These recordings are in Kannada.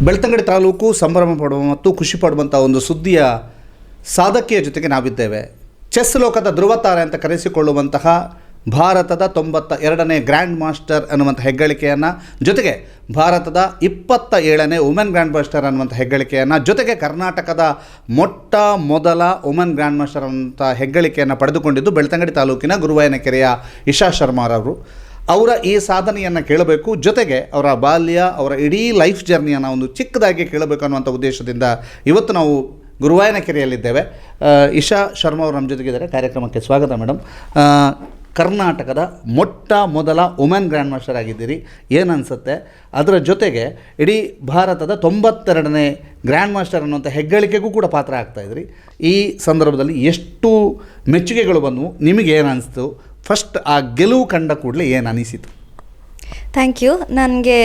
ಬೆಳ್ತಂಗಡಿ ತಾಲೂಕು ಸಂಭ್ರಮ ಪಡುವ ಮತ್ತು ಖುಷಿ ಪಡುವಂಥ ಒಂದು ಸುದ್ದಿಯ ಸಾಧಕಿಯ ಜೊತೆಗೆ ನಾವಿದ್ದೇವೆ. ಚೆಸ್ ಲೋಕದ ಧ್ರುವತಾರೆ ಅಂತ ಕರೆಸಿಕೊಳ್ಳುವಂತಹ ಭಾರತದ 92ನೇ ಗ್ರ್ಯಾಂಡ್ ಮಾಸ್ಟರ್ ಅನ್ನುವಂಥ ಹೆಗ್ಗಳಿಕೆಯನ್ನು, ಜೊತೆಗೆ ಭಾರತದ 27ನೇ ವುಮೆನ್ ಗ್ರ್ಯಾಂಡ್ ಮಾಸ್ಟರ್ ಅನ್ನುವಂಥ ಹೆಗ್ಗಳಿಕೆಯನ್ನು, ಜೊತೆಗೆ ಕರ್ನಾಟಕದ ಮೊಟ್ಟ ಮೊದಲ ವುಮೆನ್ ಗ್ರ್ಯಾಂಡ್ ಮಾಸ್ಟರ್ ಅನ್ನುವಂಥ ಹೆಗ್ಗಳಿಕೆಯನ್ನು ಪಡೆದುಕೊಂಡಿದ್ದು ಬೆಳ್ತಂಗಡಿ ತಾಲೂಕಿನ ಗುರುವಾಯನಕೆರೆಯ ಇಶಾ ಶರ್ಮಾರವರು. ಅವರ ಈ ಸಾಧನೆಯನ್ನು ಕೇಳಬೇಕು, ಜೊತೆಗೆ ಅವರ ಬಾಲ್ಯ, ಅವರ ಇಡೀ ಲೈಫ್ ಜರ್ನಿಯನ್ನು ಒಂದು ಚಿಕ್ಕದಾಗಿ ಕೇಳಬೇಕು ಅನ್ನುವಂಥ ಉದ್ದೇಶದಿಂದ ಇವತ್ತು ನಾವು ಗುರುವಾಯನಕೆರೆಯಲ್ಲಿದ್ದೇವೆ. ಇಶಾ ಶರ್ಮಾ ಅವರು ನಮ್ಮ ಜೊತೆಗಿದ್ದಾರೆ. ಕಾರ್ಯಕ್ರಮಕ್ಕೆ ಸ್ವಾಗತ ಮೇಡಮ್. ಕರ್ನಾಟಕದ ಮೊಟ್ಟ ಮೊದಲ ವುಮೆನ್ ಗ್ರ್ಯಾಂಡ್ ಮಾಸ್ಟರ್ ಆಗಿದ್ದೀರಿ, ಏನು ಅನಿಸುತ್ತೆ? ಅದರ ಜೊತೆಗೆ ಇಡೀ ಭಾರತದ 92ನೇ ಗ್ರ್ಯಾಂಡ್ ಮಾಸ್ಟರ್ ಅನ್ನುವಂಥ ಹೆಗ್ಗಳಿಕೆಗೂ ಕೂಡ ಪಾತ್ರ ಆಗ್ತಾಯಿದ್ರಿ. ಈ ಸಂದರ್ಭದಲ್ಲಿ ಎಷ್ಟು ಮೆಚ್ಚುಗೆಗಳು ಬಂದವು, ನಿಮಗೆ ಏನು ಅನಿಸ್ತು? ಫಸ್ಟ್ ಆ ಗೆಲುವು ಕಂಡ ಕೂಡಲೇ ಏನು ಅನಿಸಿತು? Thank you. ನನಗೆ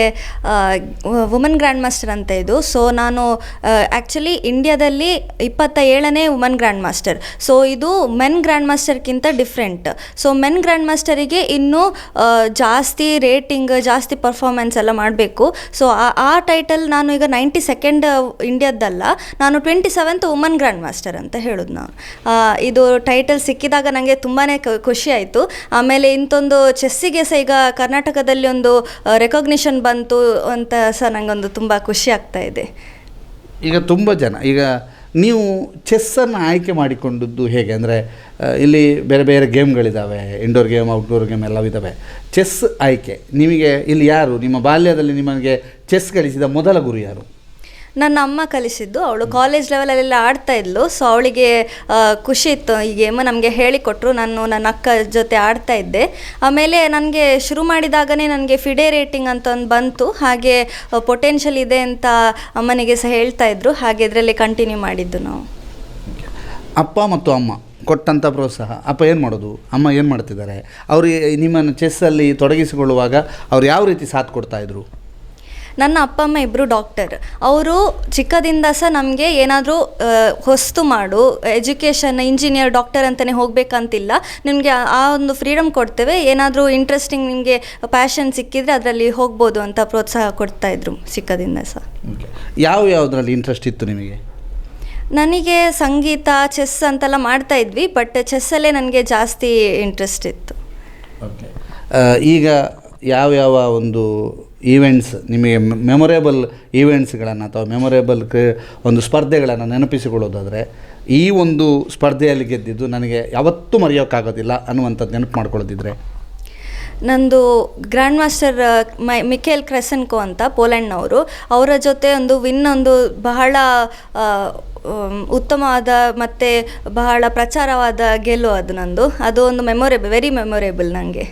ವುಮೆನ್ ಗ್ರ್ಯಾಂಡ್ ಮಾಸ್ಟರ್ ಅಂತ ಇದು. ಸೊ ನಾನು ಆ್ಯಕ್ಚುಲಿ ಇಂಡಿಯಾದಲ್ಲಿ 27ನೇ ವುಮೆನ್ ಗ್ರ್ಯಾಂಡ್ ಮಾಸ್ಟರ್. ಸೊ ಇದು ಮೆನ್ ಗ್ರ್ಯಾಂಡ್ ಮಾಸ್ಟರ್ಗಿಂತ ಡಿಫ್ರೆಂಟ್. ಸೊ ಮೆನ್ ಗ್ರ್ಯಾಂಡ್ ಮಾಸ್ಟರಿಗೆ ಇನ್ನೂ ಜಾಸ್ತಿ ರೇಟಿಂಗ್, ಜಾಸ್ತಿ ಪರ್ಫಾರ್ಮೆನ್ಸ್ ಎಲ್ಲ ಮಾಡಬೇಕು. ಸೊ ಆ ಟೈಟಲ್ ನಾನು ಈಗ 92nd ಇಂಡಿಯಾದ್ದಲ್ಲ, ನಾನು 27th ವುಮೆನ್ ಗ್ರ್ಯಾಂಡ್ ಮಾಸ್ಟರ್ ಅಂತ ಹೇಳೋದು. ನಾನು ಇದು ಟೈಟಲ್ ಸಿಕ್ಕಿದಾಗ ನನಗೆ ತುಂಬಾ ಖುಷಿ ಆಯಿತು. ಆಮೇಲೆ ಇಂಥೊಂದು ಚೆಸ್ಸಿಗೆ ಸಹ ಈಗ ಕರ್ನಾಟಕದಲ್ಲಿ ಒಂದು ರೆಕಗ್ನಿಷನ್ ಬಂತು ಅಂತ ಸಹ ನನಗೊಂದು ತುಂಬ ಖುಷಿ ಆಗ್ತಾ ಇದೆ. ಈಗ ತುಂಬ ಜನ, ಈಗ ನೀವು ಚೆಸ್ಸನ್ನು ಆಯ್ಕೆ ಮಾಡಿಕೊಂಡದ್ದು ಹೇಗೆ? ಅಂದರೆ ಇಲ್ಲಿ ಬೇರೆ ಬೇರೆ ಗೇಮ್ಗಳಿದ್ದಾವೆ, ಇಂಡೋರ್ ಗೇಮ್, ಔಟ್ಡೋರ್ ಗೇಮ್ ಎಲ್ಲವಿದ್ದಾವೆ. ಚೆಸ್ ಆಯ್ಕೆ ನಿಮಗೆ ಇಲ್ಲಿ ಯಾರು, ನಿಮ್ಮ ಬಾಲ್ಯದಲ್ಲಿ ನಿಮಗೆ ಚೆಸ್ ಕಲಿಸಿದ ಮೊದಲ ಗುರು ಯಾರು? ನನ್ನ ಅಮ್ಮ ಕಲಿಸಿದ್ದು. ಅವಳು ಕಾಲೇಜ್ ಲೆವೆಲಲ್ಲೆಲ್ಲ ಆಡ್ತಾ ಇದ್ಲು. ಸೊ ಅವಳಿಗೆ ಖುಷಿ ಇತ್ತು, ಈ ಗೇಮ್ ನಮಗೆ ಹೇಳಿಕೊಟ್ರು. ನಾನು ನನ್ನ ಅಕ್ಕ ಜೊತೆ ಆಡ್ತಾ ಇದ್ದೆ. ಆಮೇಲೆ ನನಗೆ ಶುರು ಮಾಡಿದಾಗನೇ ನನಗೆ ಫಿಡೆ ರೇಟಿಂಗ್ ಅಂತ ಒಂದು ಬಂತು. ಹಾಗೆ ಪೊಟೆನ್ಷಿಯಲ್ ಇದೆ ಅಂತ ಅಮ್ಮನಿಗೆ ಸಹ ಹೇಳ್ತಾ ಇದ್ರು. ಹಾಗೆ ಇದರಲ್ಲಿ ಕಂಟಿನ್ಯೂ ಮಾಡಿದ್ದು ನಾವು. ಅಪ್ಪ ಮತ್ತು ಅಮ್ಮ ಕೊಟ್ಟಂಥ ಪ್ರೋತ್ಸಾಹ, ಅಪ್ಪ ಏನು ಮಾಡೋದು, ಅಮ್ಮ ಏನು ಮಾಡ್ತಿದ್ದಾರೆ? ಅವರು ನಿಮ್ಮನ್ನು ಚೆಸ್ಸಲ್ಲಿ ತೊಡಗಿಸಿಕೊಳ್ಳುವಾಗ ಅವ್ರು ಯಾವ ರೀತಿ ಸಾಥ್ ಕೊಡ್ತಾಯಿದ್ರು? ನನ್ನ ಅಪ್ಪ ಅಮ್ಮ ಇಬ್ಬರು ಡಾಕ್ಟರ್. ಅವರು ಚಿಕ್ಕದಿಂದ ಸಹ ನಮಗೆ ಏನಾದರೂ ಹೊಸ್ತು ಮಾಡು, ಎಜುಕೇಷನ್, ಇಂಜಿನಿಯರ್, ಡಾಕ್ಟರ್ ಅಂತಲೇ ಹೋಗಬೇಕಂತಿಲ್ಲ, ನಿಮಗೆ ಆ ಒಂದು ಫ್ರೀಡಮ್ ಕೊಡ್ತೇವೆ, ಏನಾದರೂ ಇಂಟ್ರೆಸ್ಟಿಂಗ್ ನಿಮಗೆ ಪ್ಯಾಷನ್ ಸಿಕ್ಕಿದರೆ ಅದರಲ್ಲಿ ಹೋಗ್ಬೋದು ಅಂತ ಪ್ರೋತ್ಸಾಹ ಕೊಡ್ತಾಯಿದ್ರು ಚಿಕ್ಕದಿಂದ ಸಹ. ಯಾವುದರಲ್ಲಿ ಇಂಟ್ರೆಸ್ಟ್ ಇತ್ತು ನಿಮಗೆ? ನನಗೆ ಸಂಗೀತ, ಚೆಸ್ ಅಂತೆಲ್ಲ ಮಾಡ್ತಾಯಿದ್ವಿ, ಬಟ್ ಚೆಸ್ಸಲ್ಲೇ ನನಗೆ ಜಾಸ್ತಿ ಇಂಟ್ರೆಸ್ಟ್ ಇತ್ತು. ಓಕೆ. ಈಗ ಯಾವ್ಯಾವ ಒಂದು ಈವೆಂಟ್ಸ್ ನಿಮಗೆ ಮೆಮೊರೇಬಲ್ ಈವೆಂಟ್ಸ್ಗಳನ್ನು ಅಥವಾ ಮೆಮೊರೇಬಲ್ ಒಂದು ಸ್ಪರ್ಧೆಗಳನ್ನು ನೆನಪಿಸಿಕೊಳ್ಳೋದಾದರೆ, ಈ ಒಂದು ಸ್ಪರ್ಧೆಯಲ್ಲಿ ಗೆದ್ದಿದ್ದು ನನಗೆ ಯಾವತ್ತೂ ಮರೆಯೋಕ್ಕಾಗೋದಿಲ್ಲ ಅನ್ನುವಂಥದ್ದು ನೆನಪು ಮಾಡ್ಕೊಳ್ಳೋದಿದ್ರೆ? ನಂದು ಗ್ರ್ಯಾಂಡ್ ಮಾಸ್ಟರ್ ಮಿಖೇಲ್ ಕ್ರೆಸೆನ್ಕೋ ಅಂತ ಪೋಲೆಂಡ್ನವರು, ಅವರ ಜೊತೆ ಒಂದು ಬಹಳ ಉತ್ತಮವಾದ ಮತ್ತು ಬಹಳ ಪ್ರಚಾರವಾದ ಗೆಲುವು ಅದು ನಂದು. ಅದು ಒಂದು ವೆರಿ ಮೆಮೊರೇಬಲ್ ನನಗೆ.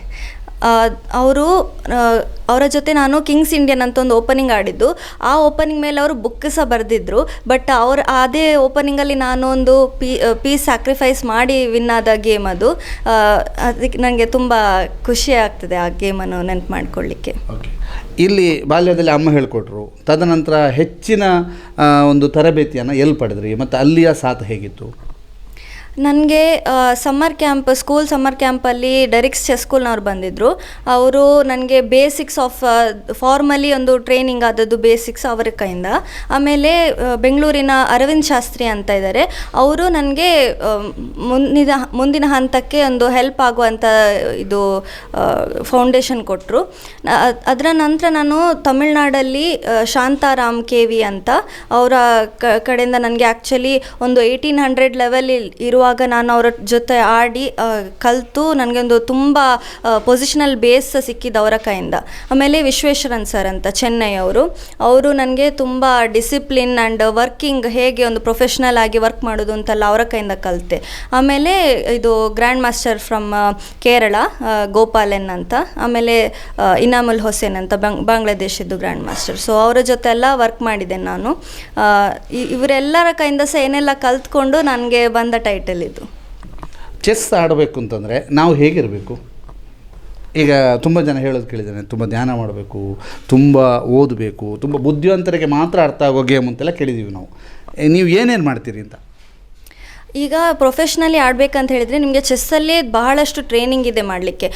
ಅವರ ಜೊತೆ ನಾನು ಕಿಂಗ್ಸ್ ಇಂಡಿಯನ್ ಅಂತ ಒಂದು ಓಪನಿಂಗ್ ಆಡಿದ್ದು. ಆ ಓಪನಿಂಗ್ ಮೇಲೆ ಅವರು ಬುಕ್ ಸಹ ಬರೆದಿದ್ರು. ಬಟ್ ಅದೇ ಓಪನಿಂಗಲ್ಲಿ ನಾನು ಒಂದು ಪೀಸ್ ಸ್ಯಾಕ್ರಿಫೈಸ್ ಮಾಡಿ ವಿನ್ ಆದ ಗೇಮ್ ಅದು. ಅದಕ್ಕೆ ನನಗೆ ತುಂಬ ಖುಷಿ ಆಗ್ತದೆ ಆ ಗೇಮನ್ನು ನೆನಪು ಮಾಡಿಕೊಳ್ಳಿಕ್ಕೆ. ಇಲ್ಲಿ ಬಾಲ್ಯದಲ್ಲಿ ಅಮ್ಮ ಹೇಳಿಕೊಟ್ರು, ತದನಂತರ ಹೆಚ್ಚಿನ ಒಂದು ತರಬೇತಿಯನ್ನು ಎಲ್ಲಿ ಪಡೆದ್ರಿ ಮತ್ತು ಅಲ್ಲಿಯ ಸಾಥ್ ಹೇಗಿತ್ತು? ನನಗೆ ಸ್ಕೂಲ್ ಸಮ್ಮರ್ ಕ್ಯಾಂಪಲ್ಲಿ ಡೆರಿಕ್ಸ್ ಚೆಸ್ ಸ್ಕೂಲ್ನವ್ರು ಬಂದಿದ್ದರು. ಅವರು ನನಗೆ ಬೇಸಿಕ್ಸ್ ಆಫ್ ಫಾರ್ಮಲಿ ಒಂದು ಟ್ರೈನಿಂಗ್ ಆದದ್ದು ಬೇಸಿಕ್ಸ್ ಅವರ ಕೈಯಿಂದ. ಆಮೇಲೆ ಬೆಂಗಳೂರಿನ ಅರವಿಂದ್ ಶಾಸ್ತ್ರಿ ಅಂತ ಇದ್ದಾರೆ, ಅವರು ನನಗೆ ಮುಂದಿನ ಹಂತಕ್ಕೆ ಒಂದು ಹೆಲ್ಪ್ ಆಗುವಂಥ ಇದು ಫೌಂಡೇಶನ್ ಕೊಟ್ಟರು. ಅದರ ನಂತರ ನಾನು ತಮಿಳ್ನಾಡಲ್ಲಿ ಶಾಂತಾರಾಮ್ KV ಅಂತ ಅವರ ಕಡೆಯಿಂದ ನನಗೆ ಆ್ಯಕ್ಚುಲಿ ಒಂದು 1800 ಲೆವೆಲ್ ಇರುವಾಗ ನಾನು ಅವರ ಜೊತೆ ಆಡಿ ಕಲಿತು ನನಗೊಂದು ತುಂಬ ಪೊಸಿಷನಲ್ ಬೇಸ್ ಸಿಕ್ಕಿದ್ದು ಅವರ ಕೈಯಿಂದ. ಆಮೇಲೆ ವಿಶ್ವೇಶ್ವರನ್ ಸರ್ ಅಂತ ಚೆನ್ನೈ ಅವರು ನನಗೆ ತುಂಬ ಡಿಸಿಪ್ಲಿನ್ ಆ್ಯಂಡ್ ವರ್ಕಿಂಗ್, ಹೇಗೆ ಒಂದು ಪ್ರೊಫೆಷ್ನಲ್ ಆಗಿ ವರ್ಕ್ ಮಾಡೋದು ಅಂತೆಲ್ಲ ಅವರ ಕೈಯಿಂದ ಕಲಿತೆ. ಆಮೇಲೆ ಇದು grand master from Kerala Gopalan ಅಂತ, ಆಮೇಲೆ ಇನಾಮುಲ್ ಹುಸೇನ್ ಅಂತ ಬಾಂಗ್ಲಾದೇಶದ್ದು ಗ್ರ್ಯಾಂಡ್ ಮಾಸ್ಟರ್. ಸೊ ಅವರ ಜೊತೆ ಎಲ್ಲ ವರ್ಕ್ ಮಾಡಿದೆ ನಾನು. ಇವರೆಲ್ಲರ ಕೈಯಿಂದ ಸಹ ಏನೆಲ್ಲ ಕಲ್ತ್ಕೊಂಡು ನನಗೆ ಬಂದ ಟೈಟಲ್ ಇದು. ಚೆಸ್ ಆಡಬೇಕು ಅಂತಂದರೆ ನಾವು ಹೇಗಿರಬೇಕು? ಈಗ ತುಂಬ ಜನ ಹೇಳೋದು ಕೇಳಿದ್ದೇನೆ, ತುಂಬ ಧ್ಯಾನ ಮಾಡಬೇಕು, ತುಂಬ ಓದಬೇಕು, ತುಂಬ ಬುದ್ಧಿವಂತರಿಗೆ ಮಾತ್ರ ಅರ್ಥ ಆಗೋ ಗೇಮ್ ಅಂತೆಲ್ಲ ಕೇಳಿದ್ದೀವಿ ನಾವು. ನೀವು ಏನೇನು ಮಾಡ್ತೀರಿ ಅಂತ? ಈಗ ಪ್ರೊಫೆಷ್ನಲಿ ಆಡಬೇಕಂತ ಹೇಳಿದರೆ ನಿಮಗೆ ಚೆಸ್ಸಲ್ಲಿ ಬಹಳಷ್ಟು ಟ್ರೈನಿಂಗ್ ಇದೆ ಮಾಡಲಿಕ್ಕೆ.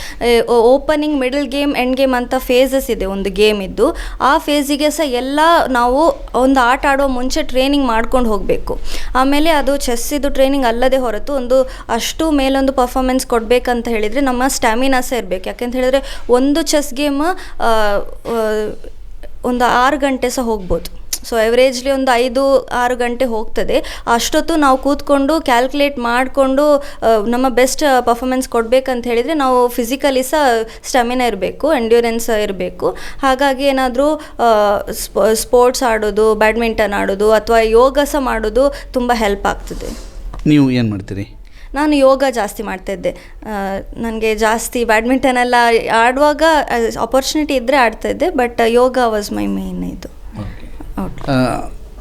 Opening, middle game, end game ಅಂತ ಫೇಸಸ್ ಇದೆ ಒಂದು ಗೇಮ್ ಇದ್ದು. ಆ ಫೇಸಿಗೆ ಸಹ ಎಲ್ಲ ನಾವು ಒಂದು ಆಟ ಆಡುವ ಮುಂಚೆ ಟ್ರೈನಿಂಗ್ ಮಾಡ್ಕೊಂಡು ಹೋಗಬೇಕು. ಆಮೇಲೆ ಅದು ಚೆಸ್ಸಿದು ಟ್ರೈನಿಂಗ್ ಅಲ್ಲದೆ ಹೊರತು ಒಂದು ಅಷ್ಟು ಮೇಲೊಂದು ಪರ್ಫಾರ್ಮೆನ್ಸ್ ಕೊಡಬೇಕಂತ ಹೇಳಿದರೆ ನಮ್ಮ ಸ್ಟ್ಯಾಮಿನಾ ಸಹ ಇರಬೇಕು. ಯಾಕೆಂತ ಹೇಳಿದರೆ ಒಂದು ಚೆಸ್ ಗೇಮ್ ಒಂದು 6 ಗಂಟೆ ಸಹ ಹೋಗ್ಬೋದು. ಸೊ ಎವರೇಜ್ಲಿ ಒಂದು 5-6 ಗಂಟೆ ಹೋಗ್ತದೆ. ಅಷ್ಟೊತ್ತು ನಾವು ಕೂತ್ಕೊಂಡು ಕ್ಯಾಲ್ಕುಲೇಟ್ ಮಾಡಿಕೊಂಡು ನಮ್ಮ ಬೆಸ್ಟ್ ಪರ್ಫಾರ್ಮೆನ್ಸ್ ಕೊಡಬೇಕಂತ ಹೇಳಿದರೆ ನಾವು ಫಿಸಿಕಲಿ ಸಹ ಸ್ಟೆಮಿನಾ ಇರಬೇಕು, ಎಂಡ್ಯೂರೆನ್ಸ್ ಇರಬೇಕು. ಹಾಗಾಗಿ ಏನಾದರೂ ಸ್ಪೋರ್ಟ್ಸ್ ಆಡೋದು, ಬ್ಯಾಡ್ಮಿಂಟನ್ ಆಡೋದು ಅಥವಾ ಯೋಗ ಸಹ ಮಾಡೋದು ತುಂಬ ಹೆಲ್ಪ್ ಆಗ್ತದೆ. ನೀವು ಏನು ಮಾಡ್ತೀರಿ? ನಾನು ಯೋಗ ಜಾಸ್ತಿ ಮಾಡ್ತಾಯಿದ್ದೆ. ನನಗೆ ಜಾಸ್ತಿ ಬ್ಯಾಡ್ಮಿಂಟನ್ ಎಲ್ಲ ಆಡುವಾಗ ಆಪರ್ಚುನಿಟಿ ಇದ್ದರೆ ಆಡ್ತಾಯಿದ್ದೆ, but yoga was my main ಇದು.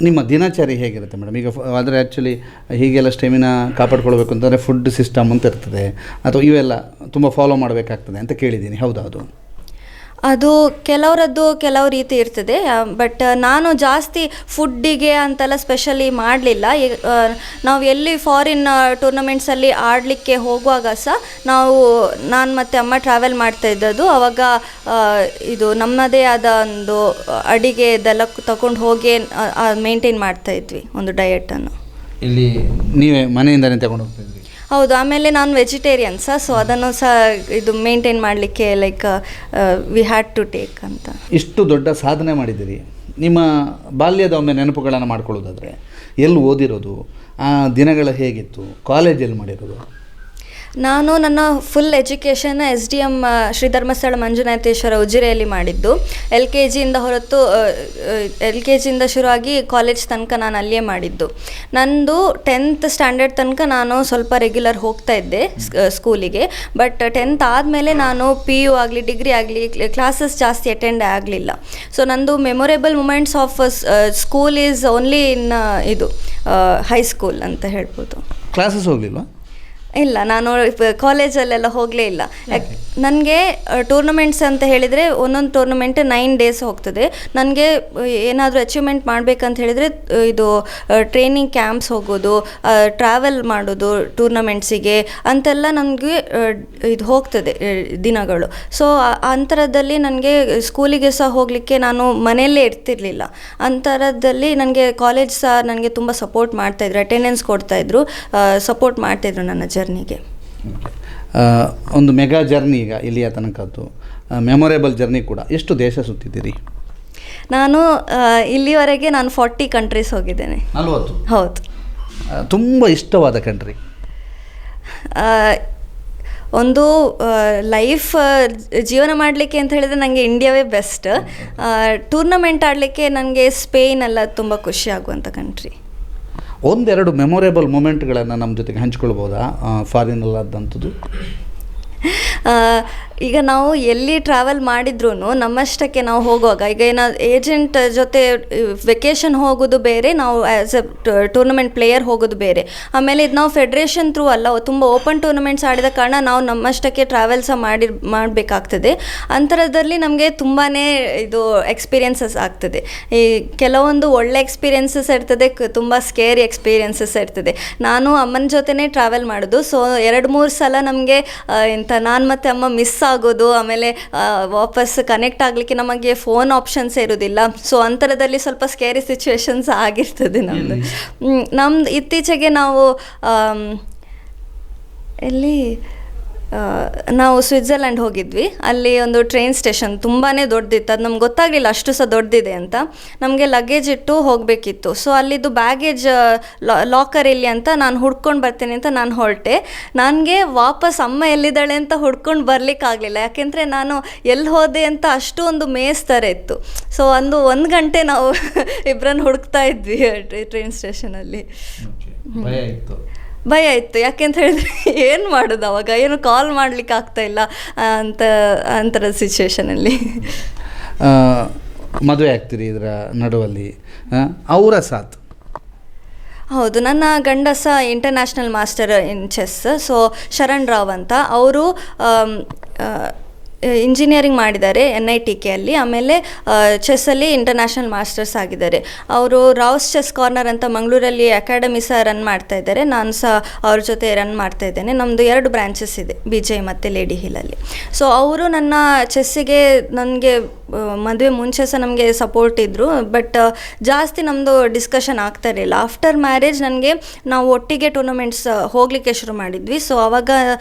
ನಿಮ್ಮ ದಿನಚರಿ ಹೇಗಿರುತ್ತೆ ಮೇಡಮ್? ಈಗ ಆದರೆ ಆ್ಯಕ್ಚುಲಿ ಹೀಗೆಲ್ಲ ಸ್ಟೆಮಿನಾ ಕಾಪಾಡ್ಕೊಳ್ಬೇಕು ಅಂತಂದರೆ ಫುಡ್ ಸಿಸ್ಟಮ್ ಅಂತ ಇರ್ತದೆ, ಅಥವಾ ಇವೆಲ್ಲ ತುಂಬ ಫಾಲೋ ಮಾಡಬೇಕಾಗ್ತದೆ ಅಂತ ಕೇಳಿದ್ದೀನಿ. ಹೌದಾ? ಅದು ಕೆಲವರದ್ದು ಕೆಲವು ರೀತಿ ಇರ್ತದೆ. ಬಟ್ ನಾನು ಜಾಸ್ತಿ ಫುಡ್ಡಿಗೆ ಅಂತೆಲ್ಲ ಸ್ಪೆಷಲಿ ಮಾಡಲಿಲ್ಲ. ನಾವು ಎಲ್ಲಿ ಫಾರಿನ್ ಟೂರ್ನಮೆಂಟ್ಸಲ್ಲಿ ಆಡಲಿಕ್ಕೆ ಹೋಗುವಾಗ ಸಹ ನಾನು ಮತ್ತು ಅಮ್ಮ ಟ್ರಾವೆಲ್ ಮಾಡ್ತಾ ಇದ್ದದ್ದು. ಆವಾಗ ಇದು ನಮ್ಮದೇ ಆದ ಒಂದು ಅಡಿಗೆ ಇದೆಲ್ಲ ತಗೊಂಡು ಹೋಗಿ ಮೇಂಟೈನ್ ಮಾಡ್ತಾಯಿದ್ವಿ ಒಂದು ಡಯಟನ್ನು. ಇಲ್ಲಿ ನೀವೇ ಮನೆಯಿಂದಲೇ ತಗೊಂಡು ಹೋಗ್ತಾಯಿದ್ವಿ? ಹೌದು. ಆಮೇಲೆ ನಾನು ವೆಜಿಟೇರಿಯನ್ ಸಹ, ಸೊ ಅದನ್ನು ಸಹ ಇದು ಮೇಂಟೈನ್ ಮಾಡಲಿಕ್ಕೆ like we had to take ಅಂತ. ಇಷ್ಟು ದೊಡ್ಡ ಸಾಧನೆ ಮಾಡಿದ್ದೀರಿ. ನಿಮ್ಮ ಬಾಲ್ಯದ ಒಮ್ಮೆ ನೆನಪುಗಳನ್ನು ಮಾಡ್ಕೊಳ್ಳೋದಾದರೆ ಎಲ್ಲಿ ಓದಿರೋದು, ಆ ದಿನಗಳು ಹೇಗಿತ್ತು, ಕಾಲೇಜಲ್ಲಿ ಮಾಡಿರೋದು? ನಾನು ನನ್ನ full education SDM Shri Dharmasthala Manjunatheshwara ಉಜಿರೆಯಲ್ಲಿ ಮಾಡಿದ್ದು. LKGಯಿಂದ ಹೊರತು LKGಯಿಂದ ಶುರುವಾಗಿ ಕಾಲೇಜ್ ತನಕ ನಾನು ಅಲ್ಲಿಯೇ ಮಾಡಿದ್ದು. ನಂದು 10th ಸ್ಟ್ಯಾಂಡರ್ಡ್ ತನಕ ನಾನು ಸ್ವಲ್ಪ ರೆಗ್ಯುಲರ್ ಹೋಗ್ತಾ ಇದ್ದೆ ಸ್ಕೂಲಿಗೆ. ಬಟ್ 10th ಆದಮೇಲೆ ನಾನು PU ಆಗಲಿ ಡಿಗ್ರಿ ಆಗಲಿ ಕ್ಲಾಸಸ್ ಜಾಸ್ತಿ ಅಟೆಂಡ್ ಆಗಲಿಲ್ಲ. ಸೊ ನಂದು memorable moments of school is only in ಇದು ಹೈಸ್ಕೂಲ್ ಅಂತ ಹೇಳ್ಬೋದು. ಕ್ಲಾಸಸ್ ಹೋಗಲಿಲ್ವಾ? ಇಲ್ಲ, ನಾನು ಕಾಲೇಜಲ್ಲೆಲ್ಲ ಹೋಗಲೇ ಇಲ್ಲ. ನನಗೆ ಟೂರ್ನಮೆಂಟ್ಸ್ ಅಂತ ಹೇಳಿದರೆ ಒಂದೊಂದು ಟೂರ್ನಮೆಂಟ್ 9 days ಹೋಗ್ತದೆ. ನನಗೆ ಏನಾದರೂ ಅಚೀವ್ಮೆಂಟ್ ಮಾಡಬೇಕಂತ ಹೇಳಿದರೆ ಇದು ಟ್ರೈನಿಂಗ್ ಕ್ಯಾಂಪ್ಸ್ ಹೋಗೋದು, ಟ್ರಾವೆಲ್ ಮಾಡೋದು ಟೂರ್ನಮೆಂಟ್ಸಿಗೆ ಅಂತೆಲ್ಲ ನನಗೆ ಇದು ಹೋಗ್ತದೆ ದಿನಗಳು. ಸೊ ಅಂಥರದಲ್ಲಿ ನನಗೆ ಸ್ಕೂಲಿಗೆ ಸಹ ಹೋಗಲಿಕ್ಕೆ ನಾನು ಮನೆಯಲ್ಲೇ ಇರ್ತಿರ್ಲಿಲ್ಲ. ಅಂಥರದಲ್ಲಿ ನನಗೆ ಕಾಲೇಜ್ ಸಹ ನನಗೆ ತುಂಬ ಸಪೋರ್ಟ್ ಮಾಡ್ತಾಯಿದ್ರು, ಅಟೆಂಡೆನ್ಸ್ ಕೊಡ್ತಾಯಿದ್ರು, ಸಪೋರ್ಟ್ ಮಾಡ್ತಾಯಿದ್ರು ನನ್ನ ಜರ್ನಿಗೆ. ಒಂದು ಮೆಗಾ ಜರ್ನಿ ಈಗ ಇಲ್ಲಿಯ ತನಕದ್ದು ಮೆಮೊರೇಬಲ್ ಜರ್ನಿ ಕೂಡ. ಎಷ್ಟು ದೇಶ ಸುತ್ತಿದ್ದೀರಿ? ನಾನು ಇಲ್ಲಿವರೆಗೆ 40 ಕಂಟ್ರೀಸ್ ಹೋಗಿದ್ದೇನೆ. 40? ಹೌದು. ತುಂಬ ಇಷ್ಟವಾದ ಕಂಟ್ರಿ? ಒಂದು ಲೈಫ್ ಜೀವನ ಮಾಡಲಿಕ್ಕೆ ಅಂತ ಹೇಳಿದರೆ ನನಗೆ ಇಂಡಿಯಾವೇ ಬೆಸ್ಟ್. ಟೂರ್ನಮೆಂಟ್ ಆಡಲಿಕ್ಕೆ ನನಗೆ ಸ್ಪೇನ್ ಎಲ್ಲ ತುಂಬ ಖುಷಿ ಆಗುವಂಥ ಕಂಟ್ರಿ. ಒಂದೆರಡು ಮೆಮೊರೇಬಲ್ ಮೂಮೆಂಟ್ಗಳನ್ನು ನಮ್ಮ ಜೊತೆಗೆ ಹಂಚ್ಕೊಳ್ಬೋದಾ ಫಾರಿನಲ್ಲಾದಂಥದ್ದು? ಈಗ ನಾವು ಎಲ್ಲಿ ಟ್ರಾವೆಲ್ ಮಾಡಿದ್ರೂ ನಮ್ಮಷ್ಟಕ್ಕೆ ನಾವು ಹೋಗುವಾಗ, ಈಗ ಏಜೆಂಟ್ ಜೊತೆ ವೆಕೇಷನ್ ಹೋಗೋದು ಬೇರೆ, ನಾವು ಆ್ಯಸ್ ಎ ಟೂರ್ನಮೆಂಟ್ ಪ್ಲೇಯರ್ ಹೋಗೋದು ಬೇರೆ. ಆಮೇಲೆ ಇದು ನಾವು ಫೆಡ್ರೇಷನ್ ಥ್ರೂ ಅಲ್ಲ, ತುಂಬ ಓಪನ್ ಟೂರ್ನಮೆಂಟ್ಸ್ ಆಡಿದ ಕಾರಣ ನಾವು ನಮ್ಮಷ್ಟಕ್ಕೆ ಟ್ರಾವೆಲ್ ಸಹ ಮಾಡಬೇಕಾಗ್ತದೆ. ಅಂಥರದಲ್ಲಿ ನಮಗೆ ತುಂಬಾ ಇದು ಎಕ್ಸ್ಪೀರಿಯನ್ಸಸ್ ಆಗ್ತದೆ. ಈ ಕೆಲವೊಂದು ಒಳ್ಳೆ ಎಕ್ಸ್ಪೀರಿಯನ್ಸಸ್ ಇರ್ತದೆ, ತುಂಬ ಸ್ಕೇರಿ ಎಕ್ಸ್ಪೀರಿಯನ್ಸಸ್ ಇರ್ತದೆ. ನಾನು ಅಮ್ಮನ ಜೊತೆನೇ ಟ್ರಾವೆಲ್ ಮಾಡೋದು. ಸೊ 2-3 ಸಲ ನಮಗೆ ನಾನು ಮತ್ತು ಅಮ್ಮ ಮಿಸ್ ಆಗೋದು, ಆಮೇಲೆ ವಾಪಸ್ ಕನೆಕ್ಟ್ ಆಗಲಿಕ್ಕೆ ನಮಗೆ ಫೋನ್ ಆಪ್ಷನ್ಸ್ ಇರೋದಿಲ್ಲ. ಸೊ ಅಂಥರದಲ್ಲಿ ಸ್ವಲ್ಪ ಸ್ಕೇರಿ ಸಿಚುವೇಶನ್ಸ್ ಆಗಿರ್ತದೆ ನಮ್ಮದು. ಇತ್ತೀಚೆಗೆ ನಾವು ನಾವು ಸ್ವಿಟ್ಜರ್ಲ್ಯಾಂಡ್ ಹೋಗಿದ್ವಿ. ಅಲ್ಲಿ ಒಂದು ಟ್ರೈನ್ ಸ್ಟೇಷನ್ ತುಂಬಾ ದೊಡ್ಡದಿತ್ತು. ಅದು ನಮ್ಗೆ ಗೊತ್ತಾಗಲಿಲ್ಲ ಅಷ್ಟು ಸಹ ದೊಡ್ಡದಿದೆ ಅಂತ. ನಮಗೆ ಲಗೇಜ್ ಇಟ್ಟು ಹೋಗಬೇಕಿತ್ತು. ಸೊ ಅಲ್ಲಿದ್ದು ಬ್ಯಾಗೇಜ್ ಲಾಕರ್ ಇಲ್ಲಿ ಅಂತ ನಾನು ಹುಡ್ಕೊಂಡು ಬರ್ತೀನಿ ಅಂತ ನಾನು ಹೊರಟೆ. ನನಗೆ ವಾಪಸ್ ಅಮ್ಮ ಎಲ್ಲಿದ್ದಾಳೆ ಅಂತ ಹುಡ್ಕೊಂಡು ಬರಲಿಕ್ಕಾಗಲಿಲ್ಲ. ಯಾಕೆಂದರೆ ನಾನು ಎಲ್ಲಿ ಹೋದೆ ಅಂತ ಅಷ್ಟು ಒಂದು ಮೇಸ್ ಥರ ಇತ್ತು. ಸೊ ಒಂದು ಗಂಟೆ ನಾವು ಇಬ್ಬರನ್ನು ಹುಡುಕ್ತಾ ಇದ್ವಿ ಟ್ರೈನ್ ಸ್ಟೇಷನಲ್ಲಿ. ಭಯ ಇತ್ತು. ಯಾಕೆಂತ ಹೇಳಿದ್ರೆ ಏನು ಮಾಡೋದು ಅವಾಗ, ಏನು ಕಾಲ್ ಮಾಡಲಿಕ್ಕೆ ಆಗ್ತಾಯಿಲ್ಲ ಅಂಥರ ಸಿಚುವೇಷನಲ್ಲಿ. ಮದುವೆ ಆಗ್ತೀರಿ ಇದರ ನಡುವಲ್ಲಿ, ಅವರ ಸಾಥ್? ಹೌದು, ನನ್ನ ಗಂಡ ಸಹ international master in chess. So Sharan Rao ಅಂತ ಅವರು ಇಂಜಿನಿಯರಿಂಗ್ ಮಾಡಿದ್ದಾರೆ NITK ಅಲ್ಲಿ. ಆಮೇಲೆ ಚೆಸ್ಸಲ್ಲಿ ಇಂಟರ್ನ್ಯಾಷನಲ್ ಮಾಸ್ಟರ್ಸ್ ಆಗಿದ್ದಾರೆ. ಅವರು ರಾವ್ಸ್ ಚೆಸ್ ಕಾರ್ನರ್ ಅಂತ ಮಂಗಳೂರಲ್ಲಿ ಅಕಾಡೆಮಿ ಸಹ ರನ್ ಮಾಡ್ತಾ ಇದ್ದಾರೆ. ನಾನು ಸಹ ಅವ್ರ ಜೊತೆ ರನ್ ಮಾಡ್ತಾ ಇದ್ದೇನೆ. ನಮ್ಮದು 2 ಬ್ರಾಂಚಸ್ ಇದೆ, BJ ಮತ್ತು ಲೇಡಿ ಹಿಲ್ಲಲ್ಲಿ. ಸೊ ಅವರು ನನ್ನ ಚೆಸ್ಸಿಗೆ ನನಗೆ ಮದುವೆ ಮುಂಚೆ ಸಹ ನಮಗೆ ಸಪೋರ್ಟ್ ಇದ್ದರು. ಬಟ್ ಜಾಸ್ತಿ ನಮ್ಮದು ಡಿಸ್ಕಷನ್ ಆಗ್ತಾ ಇರಲಿಲ್ಲ. ಆಫ್ಟರ್ ಮ್ಯಾರೇಜ್ ನನಗೆ ನಾವು ಒಟ್ಟಿಗೆ ಟೂರ್ನಮೆಂಟ್ಸ್ ಹೋಗಲಿಕ್ಕೆ ಶುರು ಮಾಡಿದ್ವಿ. ಸೊ ಆವಾಗ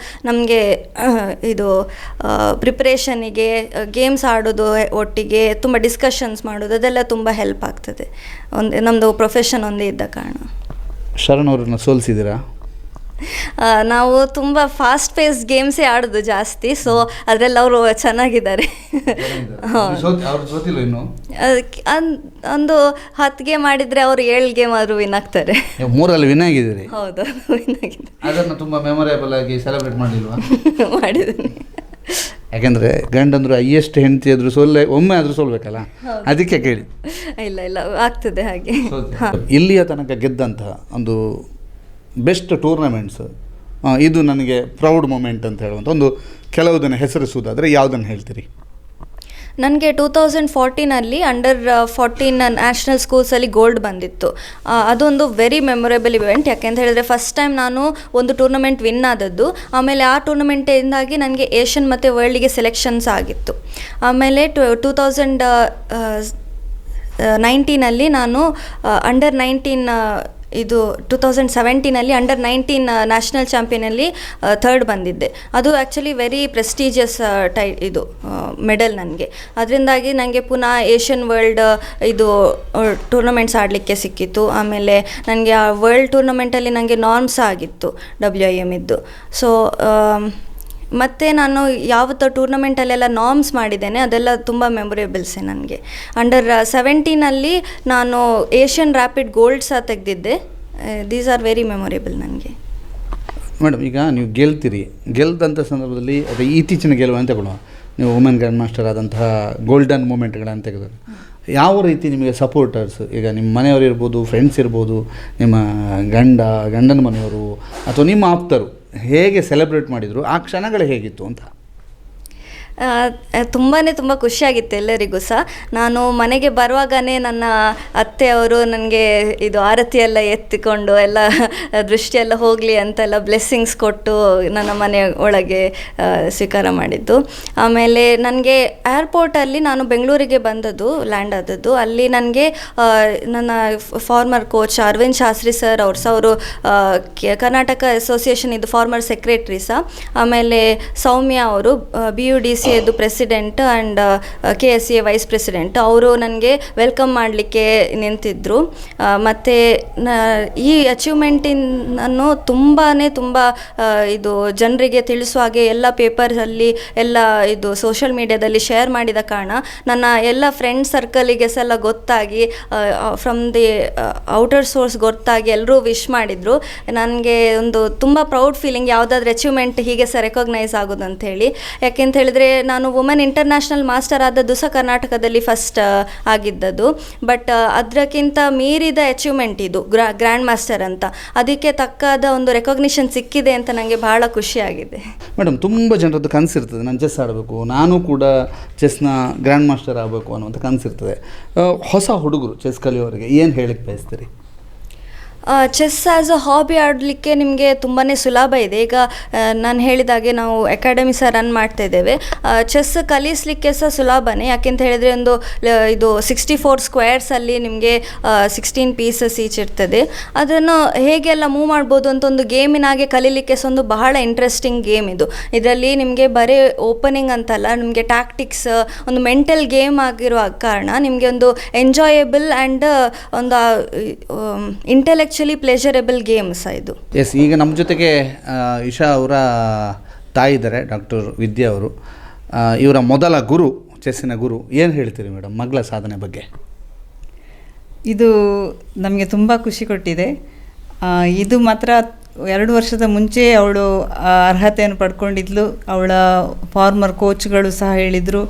ನಮಗೆ ಇದು ಪ್ರಿಪ್ರೇಷನಿಗೆ, ಗೇಮ್ಸ್ ಆಡೋದು ಒಟ್ಟಿಗೆ, ತುಂಬ ಡಿಸ್ಕಷನ್ಸ್ ಮಾಡೋದು ಅದೆಲ್ಲ ತುಂಬ ಹೆಲ್ಪ್ ಆಗ್ತದೆ. ನಮ್ಮದು ಪ್ರೊಫೆಷನ್ ಒಂದೇ ಇದ್ದ ಕಾರಣ. ಶರಣ್ ಅವ್ರನ್ನ ಸೋಲಿಸಿದ್ದೀರಾ? ನಾವು ತುಂಬ ಫಾಸ್ಟ್ ಪೇಸ್ ಗೇಮ್ಸೇ ಆಡೋದು ಜಾಸ್ತಿ. ಸೊ ಅದರಲ್ಲಿ ಅವರು ಚೆನ್ನಾಗಿದ್ದಾರೆ. ಒಂದು 10 ಗೇಮ್ ಆಡಿದರೆ ಅವರು 7 ಗೇಮ್ ಆದರೂ ವಿನ್ ಆಗ್ತಾರೆ. 3 ವಿನ್ ಆಗಿದ್ದೀರಿ? ಹೌದು, ವಿನ್ ಆಗಿದ್ದಾರೆ. ಅದನ್ನು ತುಂಬ ಮೆಮೊರೇಬಲ್ ಆಗಿ ಸೆಲೆಬ್ರೇಟ್ ಮಾಡಿಲ್ವಾ? ಮಾಡಿದ್ದೀನಿ. ಯಾಕೆಂದರೆ ಗಂಡಂದ್ರು ಹೈಯೆಸ್ಟ್ ಹೆಂಡತಿ ಆದರೂ ಒಮ್ಮೆ ಆದರೂ ಸೋಲ್ಬೇಕಲ್ಲ, ಅದಕ್ಕೆ ಕೇಳಿ. ಇಲ್ಲ ಆಗ್ತದೆ ಹಾಗೆ. ಇಲ್ಲಿಯ ತನಕ ಗೆದ್ದಂತಹ ಒಂದು ಬೆಸ್ಟ್ ಟೂರ್ನಮೆಂಟ್ಸ್, ಇದು ನನಗೆ ಪ್ರೌಡ್ ಮೂಮೆಂಟ್ ಅಂತ ಹೇಳುವಂಥ ಒಂದು ಕೆಲವುದನ್ನು ಹೆಸರಿಸುವುದಾದರೆ ಯಾವುದನ್ನು ಹೇಳ್ತೀರಿ? ನನಗೆ 2014 ಅಂಡರ್ 14 ನ್ಯಾಷನಲ್ ಸ್ಕೂಲ್ಸಲ್ಲಿ ಗೋಲ್ಡ್ ಬಂದಿತ್ತು. ಅದೊಂದು ವೆರಿ ಮೆಮೊರೇಬಲ್ ಇವೆಂಟ್. ಯಾಕೆಂತ ಹೇಳಿದ್ರೆ ಫಸ್ಟ್ ಟೈಮ್ ನಾನು ಒಂದು ಟೂರ್ನಮೆಂಟ್ ವಿನ್ ಆದದ್ದು. ಆಮೇಲೆ ಆ ಟೂರ್ನಮೆಂಟಿಂದಾಗಿ ನನಗೆ ಏಷ್ಯನ್ ಮತ್ತು ವರ್ಲ್ಡಿಗೆ ಸೆಲೆಕ್ಷನ್ಸ್ ಆಗಿತ್ತು. ಆಮೇಲೆ 2019 ನಾನು ಅಂಡರ್ 19 ಇದು 2017 ಅಂಡರ್ 19 ನ್ಯಾಷನಲ್ ಚಾಂಪಿಯನಲ್ಲಿ 3rd ಬಂದಿದ್ದೆ. ಅದು ಆ್ಯಕ್ಚುಲಿ ವೆರಿ ಪ್ರೆಸ್ಟೀಜಿಯಸ್ ಇದು ಮೆಡಲ್ ನನಗೆ. ಅದರಿಂದಾಗಿ ನನಗೆ ಪುನಃ ಏಷ್ಯನ್ ವರ್ಲ್ಡ್ ಇದು ಟೂರ್ನಮೆಂಟ್ಸ್ ಆಡಲಿಕ್ಕೆ ಸಿಕ್ಕಿತ್ತು. ಆಮೇಲೆ ನನಗೆ ಆ ವರ್ಲ್ಡ್ ಟೂರ್ನಮೆಂಟಲ್ಲಿ ನನಗೆ ನಾರ್ಮ್ಸ್ ಆಗಿತ್ತು WIM ಇದ್ದು. ಸೊ ಮತ್ತು ನಾನು ಯಾವತ್ತು ಟೂರ್ನಮೆಂಟಲ್ಲೆಲ್ಲ ನಾರ್ಮ್ಸ್ ಮಾಡಿದ್ದೇನೆ ಅದೆಲ್ಲ ತುಂಬ ಮೆಮೊರೇಬಲ್ಸೇ ನನಗೆ. ಅಂಡರ್ 17 ನಾನು ಏಷ್ಯನ್ ರ್ಯಾಪಿಡ್ ಗೋಲ್ಡ್ ಸಹ ತೆಗೆದಿದ್ದೆ. ದೀಸ್ ಆರ್ ವೆರಿ ಮೆಮೊರೇಬಲ್ ನನಗೆ. ಮೇಡಮ್, ಈಗ ನೀವು ಗೆಲ್ದಂಥ ಸಂದರ್ಭದಲ್ಲಿ ಅದು ಇತ್ತೀಚಿನ ಗೆಲುವು ಅಂತ ತಗೊಳ್ಳುವ, ನೀವು ವುಮೆನ್ ಗ್ರ್ಯಾಂಡ್ ಮಾಸ್ಟರ್ ಆದಂತಹ ಗೋಲ್ಡನ್ ಮೂಮೆಂಟ್ಗಳನ್ನು ತೆಗೆದರು. ಯಾವ ರೀತಿ ನಿಮಗೆ ಸಪೋರ್ಟರ್ಸ್, ಈಗ ನಿಮ್ಮ ಮನೆಯವರು ಇರ್ಬೋದು, ಫ್ರೆಂಡ್ಸ್ ಇರ್ಬೋದು, ನಿಮ್ಮ ಗಂಡನ ಮನೆಯವರು ಅಥವಾ ನಿಮ್ಮ ಆಪ್ತರು ಹೇಗೆ ಸೆಲೆಬ್ರೇಟ್ ಮಾಡಿದರು, ಆ ಕ್ಷಣಗಳು ಹೇಗಿತ್ತು ಅಂತ? ತುಂಬ ಖುಷಿಯಾಗಿತ್ತು ಎಲ್ಲರಿಗೂ ಸಹ. ನಾನು ಮನೆಗೆ ಬರುವಾಗಲೇ ನನ್ನ ಅತ್ತೆಯವರು ನನಗೆ ಇದು ಆರತಿ ಎಲ್ಲ ಎತ್ತಿಕೊಂಡು ಎಲ್ಲ ದೃಷ್ಟಿಯೆಲ್ಲ ಹೋಗಲಿ ಅಂತೆಲ್ಲ ಬ್ಲೆಸ್ಸಿಂಗ್ಸ್ ಕೊಟ್ಟು ನನ್ನ ಮನೆ ಒಳಗೆ ಸ್ವೀಕಾರ ಮಾಡಿದ್ದು. ಆಮೇಲೆ ನನಗೆ ಏರ್ಪೋರ್ಟಲ್ಲಿ ನಾನು ಬೆಂಗಳೂರಿಗೆ ಲ್ಯಾಂಡ್ ಆದದ್ದು. ಅಲ್ಲಿ ನನಗೆ ನನ್ನ former coach Aravind Shastri sir ಅವರು ಕರ್ನಾಟಕ ಅಸೋಸಿಯೇಷನ್ ಇದು ಫಾರ್ಮರ್ ಸೆಕ್ರೆಟ್ರಿ ಸಹ. ಆಮೇಲೆ ಸೌಮ್ಯ ಅವರು BUDC ಇದು president and KSCA vice president. ಅವರು ನನಗೆ ವೆಲ್ಕಮ್ ಮಾಡಲಿಕ್ಕೆ ನಿಂತಿದ್ದರು. ಮತ್ತು ಈ ಅಚೀವ್ಮೆಂಟಿನನ್ನು ತುಂಬ ಇದು ಜನರಿಗೆ ತಿಳಿಸುವ ಹಾಗೆ ಎಲ್ಲ ಪೇಪರಲ್ಲಿ ಎಲ್ಲ ಇದು ಸೋಷಿಯಲ್ ಮೀಡಿಯಾದಲ್ಲಿ ಶೇರ್ ಮಾಡಿದ ಕಾರಣ ನನ್ನ ಎಲ್ಲ ಫ್ರೆಂಡ್ ಸರ್ಕಲಿಗೆ ಸಹ ಗೊತ್ತಾಗಿ, ಫ್ರಮ್ ದಿ ಔಟರ್ ಸೋರ್ಸ್ ಗೊತ್ತಾಗಿ ಎಲ್ಲರೂ ವಿಶ್ ಮಾಡಿದರು. ನನಗೆ ಒಂದು ತುಂಬ ಪ್ರೌಡ್ ಫೀಲಿಂಗ್, ಯಾವುದಾದ್ರೂ ಅಚೀವ್ಮೆಂಟ್ ಹೀಗೆ ಸಹ ರೆಕಗ್ನೈಸ್ ಆಗೋದು ಅಂಥೇಳಿ. ಯಾಕೆಂತ ಹೇಳಿದ್ರೆ ನಾನು ವುಮೆನ್ ಇಂಟರ್ನ್ಯಾಷನಲ್ ಮಾಸ್ಟರ್ ಆದದ್ದು ಸಹ ಕರ್ನಾಟಕದಲ್ಲಿ ಫಸ್ಟ್ ಆಗಿದ್ದದ್ದು. ಬಟ್ ಅದಕ್ಕಿಂತ ಮೀರಿದ ಅಚೀವ್ಮೆಂಟ್ ಇದು ಗ್ರ್ಯಾಂಡ್ ಮಾಸ್ಟರ್ ಅಂತ. ಅದಕ್ಕೆ ತಕ್ಕಾದ ಒಂದು ರೆಕಗ್ನಿಷನ್ ಸಿಕ್ಕಿದೆ ಅಂತ ನನಗೆ ಬಹಳ ಖುಷಿಯಾಗಿದೆ. ಮೇಡಮ್, ತುಂಬ ಜನರದ್ದು ಕನಸಿರ್ತದೆ, ನಾನು ಚೆಸ್ ಆಡಬೇಕು, ನಾನು ಕೂಡ ಚೆಸ್ನ ಗ್ರ್ಯಾಂಡ್ ಮಾಸ್ಟರ್ ಆಗಬೇಕು ಅನ್ನುವಂಥ ಕನಸಿರ್ತದೆ. ಹೊಸ ಹುಡುಗರು ಚೆಸ್ ಕಲಿಯೋರಿಗೆ ಏನು ಹೇಳಕ್ಕೆ ಬಯಸ್ತೀರಿ? ಚೆಸ್ ಆ್ಯಸ್ ಅ ಹಾಬಿ ಆಡಲಿಕ್ಕೆ ನಿಮಗೆ ತುಂಬಾ ಸುಲಭ ಇದೆ. ಈಗ ನಾನು ಹೇಳಿದಾಗೆ ನಾವು ಅಕಾಡೆಮಿ ಸಹ ರನ್ ಮಾಡ್ತಾ ಇದ್ದೇವೆ. ಚೆಸ್ ಕಲಿಸಲಿಕ್ಕೆ ಸಹ ಸುಲಭನೇ. ಯಾಕೆಂತ ಹೇಳಿದರೆ ಒಂದು ಇದು 64 ಸ್ಕ್ವೇರ್ಸಲ್ಲಿ ನಿಮಗೆ 16 ಪೀಸಸ್ ಈಚ್ ಇರ್ತದೆ. ಅದನ್ನು ಹೇಗೆಲ್ಲ ಮೂವ್ ಮಾಡ್ಬೋದು ಅಂತ ಒಂದು ಗೇಮಿನಾಗೆ ಕಲೀಲಿಕ್ಕೆ ಸಹ ಒಂದು ಬಹಳ ಇಂಟ್ರೆಸ್ಟಿಂಗ್ ಗೇಮ್ ಇದು. ಇದರಲ್ಲಿ ನಿಮಗೆ ಬರೀ ಓಪನಿಂಗ್ ಅಂತಲ್ಲ, ನಿಮಗೆ ಟ್ಯಾಕ್ಟಿಕ್ಸ್ ಒಂದು ಮೆಂಟಲ್ ಗೇಮ್ ಆಗಿರುವ ಕಾರಣ ನಿಮಗೆ ಒಂದು ಎಂಜಾಯಬಲ್ ಆ್ಯಂಡ್ ಒಂದು ಇಂಟೆಲೆಕ್ಚುಲಿ ಪ್ಲೆಜರಬಲ್ ಗೇಮ್ಸ್ ಇದು. ಎಸ್, ಈಗ ನಮ್ಮ ಜೊತೆಗೆ ಇಶಾ ಅವರ ತಾಯಿ ಇದ್ದಾರೆ, ಡಾಕ್ಟರ್ ವಿದ್ಯಾ ಅವರು. ಇವರ ಮೊದಲ ಗುರು, ಚೆಸ್ಸಿನ ಗುರು. ಏನು ಹೇಳ್ತೀರಿ ಮೇಡಮ್ ಮಗಳ ಸಾಧನೆ ಬಗ್ಗೆ? ಇದು ನಮಗೆ ತುಂಬ ಖುಷಿ ಕೊಟ್ಟಿದೆ. ಇದು ಮಾತ್ರ 2 ವರ್ಷದ ಮುಂಚೆ ಅವಳು ಅರ್ಹತೆಯನ್ನು ಪಡ್ಕೊಂಡಿದ್ಲು. ಅವಳ ಫಾರ್ಮರ್ ಕೋಚ್ಗಳು ಸಹ ಹೇಳಿದರು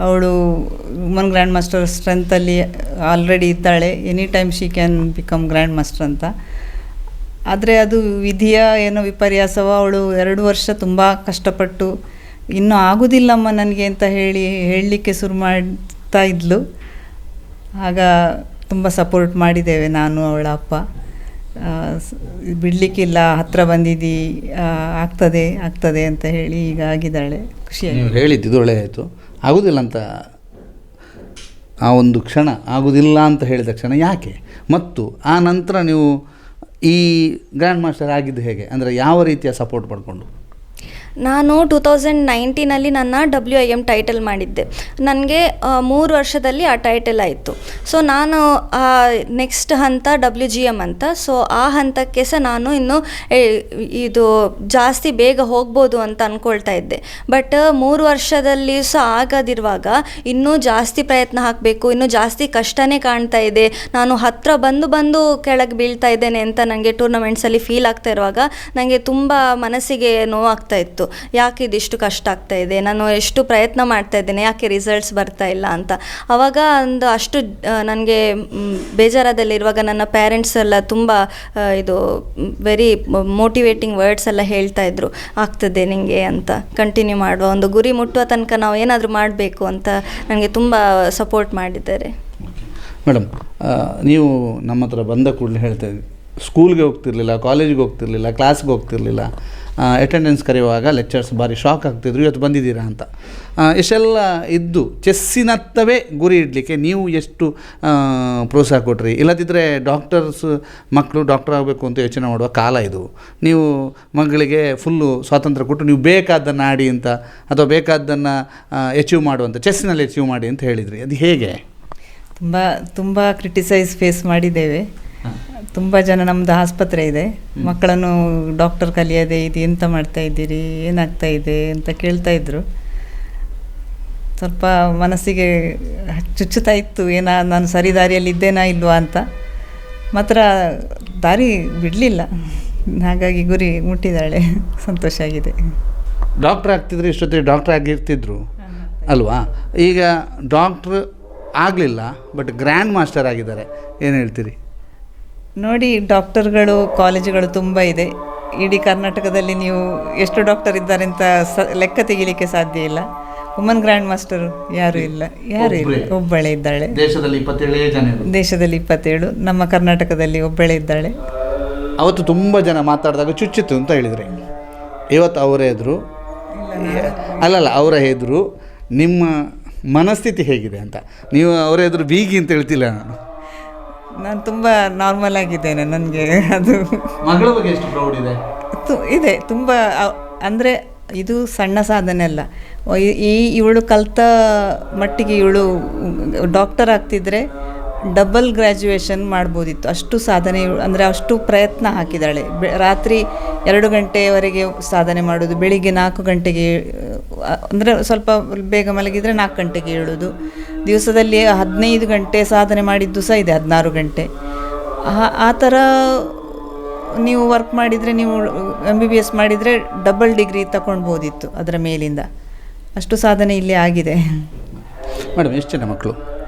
ಅವಳು ವುಮನ್ ಗ್ರ್ಯಾಂಡ್ ಮಾಸ್ಟರ್ ಸ್ಟ್ರೆಂತಲ್ಲಿ ಆಲ್ರೆಡಿ ಇದ್ದಾಳೆ, any time she can become grand master ಅಂತ. ಆದರೆ ಅದು ವಿಧಿಯ ಏನೋ ವಿಪರ್ಯಾಸವ. ಅವಳು 2 ವರ್ಷ ತುಂಬ ಕಷ್ಟಪಟ್ಟು ಇನ್ನೂ ಆಗೋದಿಲ್ಲಮ್ಮ ನನಗೆ ಅಂತ ಹೇಳಲಿಕ್ಕೆ ಶುರು ಮಾಡ್ತಾ ಇದ್ಲು. ಆಗ ತುಂಬ ಸಪೋರ್ಟ್ ಮಾಡಿದ್ದೇವೆ ನಾನು ಅವಳ ಅಪ್ಪ. ಬಿಡಲಿಕ್ಕಿಲ್ಲ, ಹತ್ತಿರ ಬಂದಿದ್ದು, ಆಗ್ತದೆ ಅಂತ ಹೇಳಿ ಈಗ ಆಗಿದ್ದಾಳೆ. ಖುಷಿಯಾಗಿ ನೀವು ಹೇಳಿದ್ದು ಒಳ್ಳೆ ಆಯಿತು. ಆಗೋದಿಲ್ಲ ಅಂತ ಆ ಒಂದು ಕ್ಷಣ, ಆಗೋದಿಲ್ಲ ಅಂತ ಹೇಳಿದ ಕ್ಷಣ ಯಾಕೆ, ಮತ್ತು ಆ ನಂತರ ನೀವು ಈ ಗ್ರ್ಯಾಂಡ್ ಮಾಸ್ಟರ್ ಆಗಿದ್ದು ಹೇಗೆ, ಅಂದರೆ ಯಾವ ರೀತಿಯ ಸಪೋರ್ಟ್ ಪಡ್ಕೊಂಡು? ನಾನು 2019 ನನ್ನ WIM ಟೈಟಲ್ ಮಾಡಿದ್ದೆ. ನನಗೆ 3 ವರ್ಷದಲ್ಲಿ ಆ ಟೈಟಲ್ ಆಯಿತು. ಸೊ ನಾನು ನೆಕ್ಸ್ಟ್ ಹಂತ WGM ಅಂತ. ಸೊ ಆ ಹಂತಕ್ಕೆ ಸಹ ನಾನು ಇನ್ನು ಇದು ಜಾಸ್ತಿ ಬೇಗ ಹೋಗ್ಬೋದು ಅಂತ ಅಂದ್ಕೊಳ್ತಾ ಇದ್ದೆ. ಬಟ್ 3 ವರ್ಷದಲ್ಲಿ ಸಹ ಆಗದಿರುವಾಗ ಇನ್ನೂ ಜಾಸ್ತಿ ಪ್ರಯತ್ನ ಹಾಕಬೇಕು, ಇನ್ನೂ ಜಾಸ್ತಿ ಕಷ್ಟನೇ ಕಾಣ್ತಾ ಇದೆ, ನಾನು ಹತ್ತಿರ ಬಂದು ಕೆಳಗೆ ಬೀಳ್ತಾ ಇದ್ದೇನೆ ಅಂತ ನನಗೆ ಟೂರ್ನಮೆಂಟ್ಸಲ್ಲಿ ಫೀಲ್ ಆಗ್ತಾ ಇರುವಾಗ ನನಗೆ ತುಂಬ ಮನಸ್ಸಿಗೆ ನೋವಾಗ್ತಾ ಇತ್ತು. ಯಾಕೆ ಇದಿಷ್ಟು ಕಷ್ಟ ಆಗ್ತಾ ಇದೆ, ನಾನು ಎಷ್ಟು ಪ್ರಯತ್ನ ಮಾಡ್ತಾ ಇದ್ದೇನೆ, ಯಾಕೆ ರಿಸಲ್ಟ್ಸ್ ಬರ್ತಾ ಇಲ್ಲ ಅಂತ. ಆವಾಗ ಒಂದು ಅಷ್ಟು ನನಗೆ ಬೇಜಾರದಲ್ಲಿರುವಾಗ ನನ್ನ ಪೇರೆಂಟ್ಸ್ ಎಲ್ಲ ತುಂಬ ಇದು ವೆರಿ ಮೋಟಿವೇಟಿಂಗ್ ವರ್ಡ್ಸ್ ಎಲ್ಲ ಹೇಳ್ತಾ ಇದ್ರು, ಆಗ್ತದೆ ನಿಮಗೆ ಅಂತ, ಕಂಟಿನ್ಯೂ ಮಾಡುವ, ಒಂದು ಗುರಿ ಮುಟ್ಟುವ ತನಕ ನಾವು ಏನಾದರೂ ಮಾಡಬೇಕು ಅಂತ ನನಗೆ ತುಂಬ ಸಪೋರ್ಟ್ ಮಾಡಿದ್ದಾರೆ. ಮೇಡಮ್, ನೀವು ನಮ್ಮ ಹತ್ರ ಬಂದ ಕೂಡಲೇ ಹೇಳ್ತಾ ಇದ್ವಿ, ಸ್ಕೂಲ್ಗೆ ಹೋಗ್ತಿರ್ಲಿಲ್ಲ, ಕಾಲೇಜಿಗೆ ಹೋಗ್ತಿರ್ಲಿಲ್ಲ, ಕ್ಲಾಸ್ಗೆ ಹೋಗ್ತಿರ್ಲಿಲ್ಲ, ಅಟೆಂಡೆನ್ಸ್ ಕರೆಯುವಾಗ ಲೆಕ್ಚರ್ಸ್ ಭಾರಿ ಶಾಕ್ ಆಗ್ತಿದ್ರು, ಇವತ್ತು ಬಂದಿದ್ದೀರಾ ಅಂತ. ಎಷ್ಟೆಲ್ಲ ಇದ್ದು ಚೆಸ್ಸಿನತ್ತವೇ ಗುರಿ ಇಡಲಿಕ್ಕೆ ನೀವು ಎಷ್ಟು ಪ್ರೋತ್ಸಾಹ ಕೊಟ್ರಿ. ಇಲ್ಲದಿದ್ದರೆ ಡಾಕ್ಟರ್ಸ್ ಮಕ್ಕಳು ಡಾಕ್ಟರ್ ಆಗಬೇಕು ಅಂತ ಯೋಚನೆ ಮಾಡುವ ಕಾಲ ಇದು. ನೀವು ಮಗಳಿಗೆ ಫುಲ್ಲು ಸ್ವಾತಂತ್ರ್ಯ ಕೊಟ್ಟು ನೀವು ಬೇಕಾದ್ದನ್ನು ಆಡಿ ಅಂತ, ಅಥವಾ ಬೇಕಾದ್ದನ್ನು ಅಚೀವ್ ಮಾಡುವಂಥ, ಚೆಸ್ಸಿನಲ್ಲಿ ಅಚೀವ್ ಮಾಡಿ ಅಂತ ಹೇಳಿದ್ರಿ. ಅದು ಹೇಗೆ? ತುಂಬ ಕ್ರಿಟಿಸೈಸ್ ಫೇಸ್ ಮಾಡಿದ್ದೇವೆ. ತುಂಬ ಜನ, ನಮ್ಮದು ಆಸ್ಪತ್ರೆ ಇದೆ, ಮಕ್ಕಳನ್ನು ಡಾಕ್ಟರ್ ಕಲಿಯದೆ ಇದು ಎಂತ ಮಾಡ್ತಾ ಇದ್ದೀರಿ, ಏನಾಗ್ತಾ ಇದೆ ಅಂತ ಕೇಳ್ತಾ ಇದ್ರು. ಸ್ವಲ್ಪ ಮನಸ್ಸಿಗೆ ಚುಚ್ಚುತ್ತಾ ಇತ್ತು, ನಾನು ಸರಿ ದಾರಿಯಲ್ಲಿ ಇದ್ದೇನಾ ಇಲ್ವಾ ಅಂತ. ಮಾತ್ರ ದಾರಿ ಬಿಡಲಿಲ್ಲ, ಹಾಗಾಗಿ ಗುರಿ ಮುಟ್ಟಿದ್ದಾಳೆ, ಸಂತೋಷ ಆಗಿದೆ. ಡಾಕ್ಟ್ರ್ ಆಗ್ತಿದ್ರು, ಇಷ್ಟೊತ್ತಿಗೆ ಡಾಕ್ಟ್ರ್ ಆಗಿರ್ತಿದ್ರು ಅಲ್ವಾ? ಈಗ ಡಾಕ್ಟ್ರ್ ಆಗಲಿಲ್ಲ, ಬಟ್ ಗ್ರ್ಯಾಂಡ್ ಮಾಸ್ಟರ್ ಆಗಿದ್ದಾರೆ, ಏನು ಹೇಳ್ತೀರಿ? ನೋಡಿ, ಡಾಕ್ಟರ್ಗಳು ಕಾಲೇಜುಗಳು ತುಂಬ ಇದೆ. ಇಡೀ ಕರ್ನಾಟಕದಲ್ಲಿ ನೀವು ಎಷ್ಟು ಡಾಕ್ಟರ್ ಇದ್ದಾರೆ ಅಂತ ಲೆಕ್ಕ ತೆಗಿಲಿಕ್ಕೆ ಸಾಧ್ಯ ಇಲ್ಲ. ವುಮನ್ ಗ್ರ್ಯಾಂಡ್ ಮಾಸ್ಟರ್ ಯಾರೂ ಇಲ್ಲ, ಒಬ್ಬಳೇ ಇದ್ದಾಳೆ. ದೇಶದಲ್ಲಿ 27, ನಮ್ಮ ಕರ್ನಾಟಕದಲ್ಲಿ ಒಬ್ಬಳೇ ಇದ್ದಾಳೆ. ಅವತ್ತು ತುಂಬ ಜನ ಮಾತಾಡಿದಾಗ ಚುಚ್ಚಿತ್ತು ಅಂತ ಹೇಳಿದರೆ, ಇವತ್ತು ಅವರೇ ಎದುರು ಅವರ ಎದುರು ನಿಮ್ಮ ಮನಸ್ಥಿತಿ ಹೇಗಿದೆ ಅಂತ. ನೀವು ಅವರ ಎದುರು ಬೀಗಿ ಅಂತ ಹೇಳ್ತಿಲ್ಲ, ನಾನು ತುಂಬ ನಾರ್ಮಲ್ ಆಗಿದ್ದೇನೆ. ನನಗೆ ಅದು ಮಗಳ ಬಗ್ಗೆ ಎಷ್ಟು ಪ್ರೌಡ್ ಇದೆ ತುಂಬ. ಅಂದರೆ ಇದು ಸಣ್ಣ ಸಾಧನೆ ಅಲ್ಲ. ಇವಳು ಕಲಿತ ಮಟ್ಟಿಗೆ ಇವಳು ಡಾಕ್ಟರ್ ಆಗ್ತಿದ್ರೆ ಡಬಲ್ ಗ್ರ್ಯಾಜುಯೇಷನ್ ಮಾಡ್ಬೋದಿತ್ತು. ಅಷ್ಟು ಸಾಧನೆ, ಅಂದರೆ ಅಷ್ಟು ಪ್ರಯತ್ನ ಹಾಕಿದ್ದಾಳೆ. ರಾತ್ರಿ 2 ಗಂಟೆವರೆಗೆ ಸಾಧನೆ ಮಾಡೋದು, ಬೆಳಿಗ್ಗೆ 4 ಗಂಟೆಗೆ, ಅಂದರೆ ಸ್ವಲ್ಪ ಬೇಗ ಮಲಗಿದರೆ 4 ಗಂಟೆಗೆ ಏಳೋದು. ದಿವಸದಲ್ಲಿ 15 ಗಂಟೆ ಸಾಧನೆ ಮಾಡಿದ್ದು ಸಹ ಇದೆ, 16 ಗಂಟೆ. ಆ ಥರ ನೀವು ವರ್ಕ್ ಮಾಡಿದರೆ, ನೀವು MBBS ಮಾಡಿದರೆ ಡಬಲ್ ಡಿಗ್ರಿ ತಗೊಳ್ಬೋದಿತ್ತು ಅದರ ಮೇಲಿಂದ. ಅಷ್ಟು ಸಾಧನೆ ಇಲ್ಲಿ ಆಗಿದೆ. ಮೇಡಮ್, ಎಷ್ಟು ಜನ ಮಕ್ಕಳು?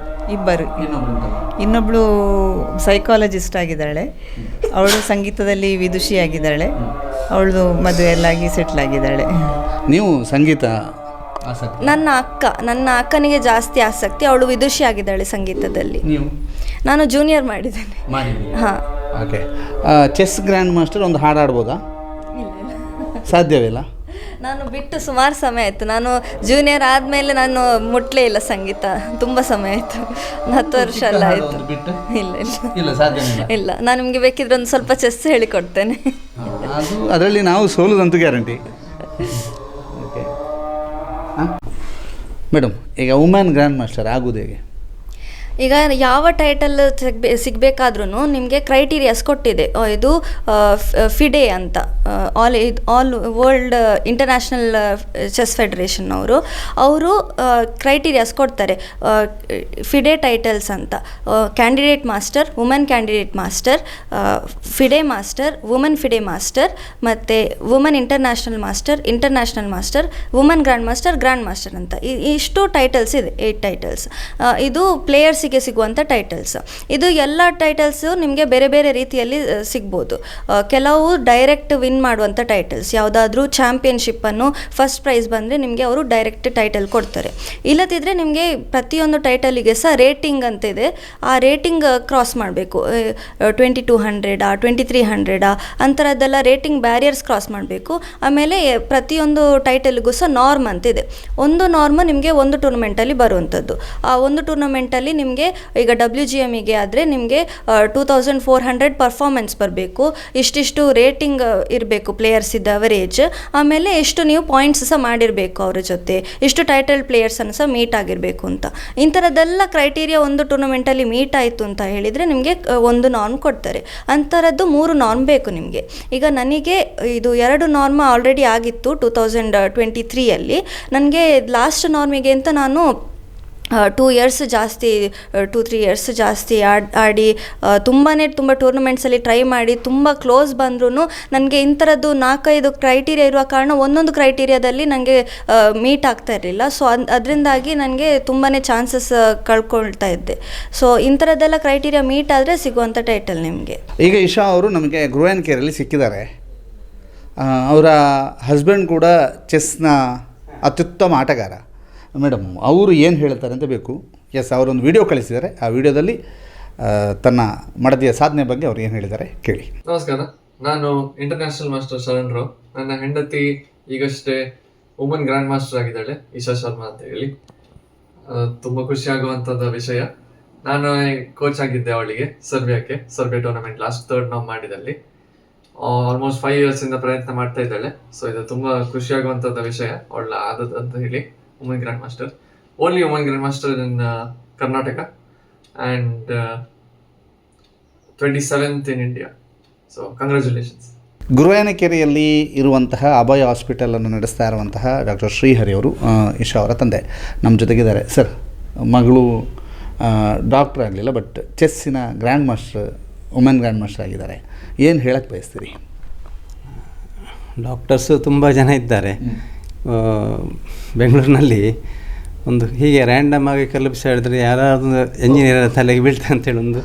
2. ಇನ್ನೊಬ್ಬಳು ಸೈಕಾಲಜಿಸ್ಟ್ ಆಗಿದ್ದಾಳೆ, ಅವಳು ಸಂಗೀತದಲ್ಲಿ ವಿದುಷಿ ಆಗಿದ್ದಾಳೆ, ಅವಳು ಮದುವೆಯಲ್ಲಾಗಿ ಸೆಟ್ಲ್ ಆಗಿದ್ದಾಳೆ. ನೀವು ಸಂಗೀತ? ನನ್ನ ಅಕ್ಕನಿಗೆ ಜಾಸ್ತಿ ಆಸಕ್ತಿ, ಅವಳು ವಿದುಷಿ ಆಗಿದ್ದಾಳೆ ಸಂಗೀತದಲ್ಲಿ. ನಾನು ಜೂನಿಯರ್ ಮಾಡಿದ್ದೇನೆ. ಹಾಂ. ಓಕೆ. ಚೆಸ್ ಗ್ರ್ಯಾಂಡ್ ಮಾಸ್ಟರ್ ಒಂದು ಹಾಡು ಆಡ್ಬೋದಾ? ಸಾಧ್ಯವಿಲ್ಲ. ನಾನು ಬಿಟ್ಟು ಸುಮಾರು ಸಮಯ ಆಯಿತು. ನಾನು ಜೂನಿಯರ್ ಆದಮೇಲೆ ನಾನು ಮುಟ್ಲೇ ಇಲ್ಲ ಸಂಗೀತ, ತುಂಬ ಸಮಯ ಆಯಿತು, 10 ವರ್ಷ ಎಲ್ಲ ಆಯಿತು. ಇಲ್ಲ, ನಾನು ನಿಮಗೆ ಬೇಕಿದ್ರೆ ಒಂದು ಸ್ವಲ್ಪ ಚೆಸ್ ಹೇಳಿಕೊಡ್ತೇನೆ. ಅದರಲ್ಲಿ ನಾವು ಸೋಲುದಂತೂ ಗ್ಯಾರಂಟಿ. ಓಕೆ ಮೇಡಮ್, ಈಗ ವುಮೆನ್ ಗ್ರ್ಯಾಂಡ್ ಮಾಸ್ಟರ್ ಆಗೋದು ಹೇಗೆ? ಈಗ ಯಾವ ಟೈಟಲ್ ಸಿಗಬೇಕಾದ್ರೂ ನಿಮಗೆ ಕ್ರೈಟೀರಿಯಾಸ್ ಕೊಟ್ಟಿದೆ. ಇದು ಫಿಡೆ ಅಂತ, all world international chess federation ಅವರು ಕ್ರೈಟೀರಿಯಾಸ್ ಕೊಡ್ತಾರೆ. ಫಿಡೆ ಟೈಟಲ್ಸ್ ಅಂತ, candidate master, women candidate master, FIDE master, women FIDE master, ಮತ್ತು women international master, women grand master ಅಂತ ಇಷ್ಟು ಟೈಟಲ್ಸ್ ಇದೆ, 8 ಟೈಟಲ್ಸ್. ಇದು ಪ್ಲೇಯರ್ಸಿಗೆ ಪ್ಲೇಯರ್ಸಿಗೆ ಸಿಗುವಂಥ ಟೈಟಲ್ಸ್. ಇದು ಎಲ್ಲ ಟೈಟಲ್ಸು ನಿಮಗೆ ಬೇರೆ ಬೇರೆ ರೀತಿಯಲ್ಲಿ ಸಿಗ್ಬೋದು. ಕೆಲವು ಡೈರೆಕ್ಟ್ ವಿನ್ ಮಾಡುವಂಥ ಟೈಟಲ್ಸ್, ಯಾವುದಾದ್ರೂ ಚಾಂಪಿಯನ್ಶಿಪ್ಪನ್ನು ಫಸ್ಟ್ ಪ್ರೈಸ್ ಬಂದರೆ ನಿಮಗೆ ಅವರು ಡೈರೆಕ್ಟ್ ಟೈಟಲ್ ಕೊಡ್ತಾರೆ. ಇಲ್ಲದಿದ್ದರೆ ನಿಮಗೆ ಪ್ರತಿಯೊಂದು ಟೈಟಲಿಗೆ ಸಹ ರೇಟಿಂಗ್ ಅಂತಿದೆ. ಆ ರೇಟಿಂಗ್ ಕ್ರಾಸ್ ಮಾಡಬೇಕು. 2200 2300 ಅಂಥರದ್ದೆಲ್ಲ ರೇಟಿಂಗ್ ಬ್ಯಾರಿಯರ್ಸ್ ಕ್ರಾಸ್ ಮಾಡಬೇಕು. ಆಮೇಲೆ ಪ್ರತಿಯೊಂದು ಟೈಟಲ್ಗೂ ಸಹ ನಾರ್ಮ್ ಅಂತಿದೆ. ಒಂದು ನಾರ್ಮ್ ನಿಮಗೆ ಒಂದು ಟೂರ್ನಮೆಂಟಲ್ಲಿ ಬರುವಂಥದ್ದು. ಆ ಒಂದು ಟೂರ್ನಮೆಂಟಲ್ಲಿ ನಿಮಗೆ ಈಗ WGMಗೆ ಆದರೆ ನಿಮಗೆ 2400 ಪರ್ಫಾರ್ಮೆನ್ಸ್ ಬರಬೇಕು, ಇಷ್ಟಿಷ್ಟು ರೇಟಿಂಗ್ ಇರಬೇಕು ಪ್ಲೇಯರ್ಸಿದ್ದು ಅವರೇಜ್, ಆಮೇಲೆ ಎಷ್ಟು ನೀವು ಪಾಯಿಂಟ್ಸ್ ಸಹ ಮಾಡಿರಬೇಕು ಅವರ ಜೊತೆ, ಇಷ್ಟು ಟೈಟಲ್ ಪ್ಲೇಯರ್ಸನ್ನು ಸಹ ಮೀಟ್ ಆಗಿರಬೇಕು ಅಂತ. ಇಂಥರದ್ದೆಲ್ಲ ಕ್ರೈಟೀರಿಯಾ ಒಂದು ಟೂರ್ನಮೆಂಟಲ್ಲಿ ಮೀಟ್ ಆಯಿತು ಅಂತ ಹೇಳಿದರೆ ನಿಮಗೆ ಒಂದು ನಾರ್ಮ್ ಕೊಡ್ತಾರೆ. ಅಂಥರದ್ದು 3 ನಾರ್ಮ್ ಬೇಕು ನಿಮಗೆ. ಈಗ ನನಗೆ ಇದು 2 ನಾರ್ಮ್ ಆಲ್ರೆಡಿ ಆಗಿತ್ತು 2023ಯಲ್ಲಿ. ನನಗೆ ಲಾಸ್ಟ್ ನಾರ್ಮಿಗೆ ಅಂತ ನಾನು 2 ಇಯರ್ಸ್ ಜಾಸ್ತಿ 2-3 ಇಯರ್ಸ್ ಜಾಸ್ತಿ ಆಡಿ ತುಂಬ ಟೂರ್ನಮೆಂಟ್ಸಲ್ಲಿ ಟ್ರೈ ಮಾಡಿ ತುಂಬ ಕ್ಲೋಸ್ ಬಂದ್ರೂ ನನಗೆ ಇಂಥರದ್ದು 4-5 ಕ್ರೈಟೀರಿಯಾ ಇರುವ ಕಾರಣ ಒಂದೊಂದು ಕ್ರೈಟೀರಿಯಾದಲ್ಲಿ ನನಗೆ ಮೀಟ್ ಆಗ್ತಾ ಇರಲಿಲ್ಲ. ಸೊ ಅದರಿಂದಾಗಿ ನನಗೆ ತುಂಬಾ ಚಾನ್ಸಸ್ ಕಳ್ಕೊಳ್ತಾ ಇದ್ದೆ. ಸೊ ಇಂಥರದ್ದೆಲ್ಲ ಕ್ರೈಟೀರಿಯಾ ಮೀಟ್ ಆದರೆ ಸಿಗುವಂಥ ಟೈಟಲ್ ನಿಮಗೆ. ಈಗ ಇಶಾ ಅವರು ನಮಗೆ ಗ್ರೋಯನ್ ಕೇರಲ್ಲಿ ಸಿಕ್ಕಿದ್ದಾರೆ. ಅವರ ಹಸ್ಬೆಂಡ್ ಕೂಡ ಚೆಸ್ನ ಅತ್ಯುತ್ತಮ ಆಟಗಾರ. ಮೇಡಮ್ ಅವರು ಏನು ಹೇಳ್ತಾರೆ ಅಂತ ಬೇಕು. ಅವರೊಂದು ವಿಡಿಯೋ ಕಳಿಸಿದ್ದಾರೆ. ಆ ವಿಡಿಯೋದಲ್ಲಿ ತನ್ನ ಮಡದಿಯ ಸಾಧನೆ ಬಗ್ಗೆ ಅವ್ರು ಏನು ಹೇಳಿದ್ದಾರೆ ಕೇಳಿ. ನಮಸ್ಕಾರ, ನಾನು ಇಂಟರ್ನ್ಯಾಷನಲ್ ಮಾಸ್ಟರ್ ಶರಣ್ ರಾವ್. ನನ್ನ ಹೆಂಡತಿ ಈಗಷ್ಟೇ ವುಮನ್ ಗ್ರ್ಯಾಂಡ್ ಮಾಸ್ಟರ್ ಆಗಿದ್ದಾಳೆ, ಇಶಾ ಶರ್ಮಾ ಅಂತ ಹೇಳಿ. ತುಂಬ ಖುಷಿಯಾಗುವಂಥದ್ದು ವಿಷಯ. ನಾನು ಕೋಚ್ ಆಗಿದ್ದೆ ಅವಳಿಗೆ ಸರ್ಬಿಯಾ ಟೂರ್ನಮೆಂಟ್ ಲಾಸ್ಟ್ 3rd ನಾವು ಮಾಡಿದಲ್ಲಿ. ಆಲ್ಮೋಸ್ಟ್ 5 ಇಯರ್ಸಿಂದ ಪ್ರಯತ್ನ ಮಾಡ್ತಾ ಇದ್ದಾಳೆ. ಸೊ ಇದು ತುಂಬ ಖುಷಿಯಾಗುವಂಥದ್ದು ವಿಷಯ ಅವಳ ಆದದ್ದು ಅಂತ ಹೇಳಿ. Woman grand master, only woman grand master in Karnataka and 27th in India. So congratulations. ಗುರುವಾಯನಕೆರೆಯಲ್ಲಿ ಇರುವಂತಹ ಅಭಯ ಹಾಸ್ಪಿಟಲನ್ನು ನಡೆಸ್ತಾ ಇರುವಂತಹ ಡಾಕ್ಟರ್ ಶ್ರೀಹರಿ ಅವರು ಇಶಾ ಅವರ ತಂದೆ ನಮ್ಮ ಜೊತೆಗಿದ್ದಾರೆ. ಸರ್, ಮಗಳು ಡಾಕ್ಟ್ರ್ ಆಗಲಿಲ್ಲ, ಬಟ್ ಚೆಸ್ಸಿನ grand master, women grand master ಆಗಿದ್ದಾರೆ. ಏನು ಹೇಳಕ್ಕೆ ಬಯಸ್ತೀರಿ? ಡಾಕ್ಟರ್ಸು ತುಂಬ ಜನ ಇದ್ದಾರೆ ಬೆಂಗಳೂರಿನಲ್ಲಿ. ಒಂದು ಹೀಗೆ ರ್ಯಾಂಡಮ್ ಆಗಿ ಕಲ್ಪಿಸಿ ಹೇಳಿದ್ರೆ ಯಾರಾದರೂ ಎಂಜಿನಿಯರ್ ತಲೆಗೆ ಬೀಳ್ತಾರೆ ಅಂತೇಳಿ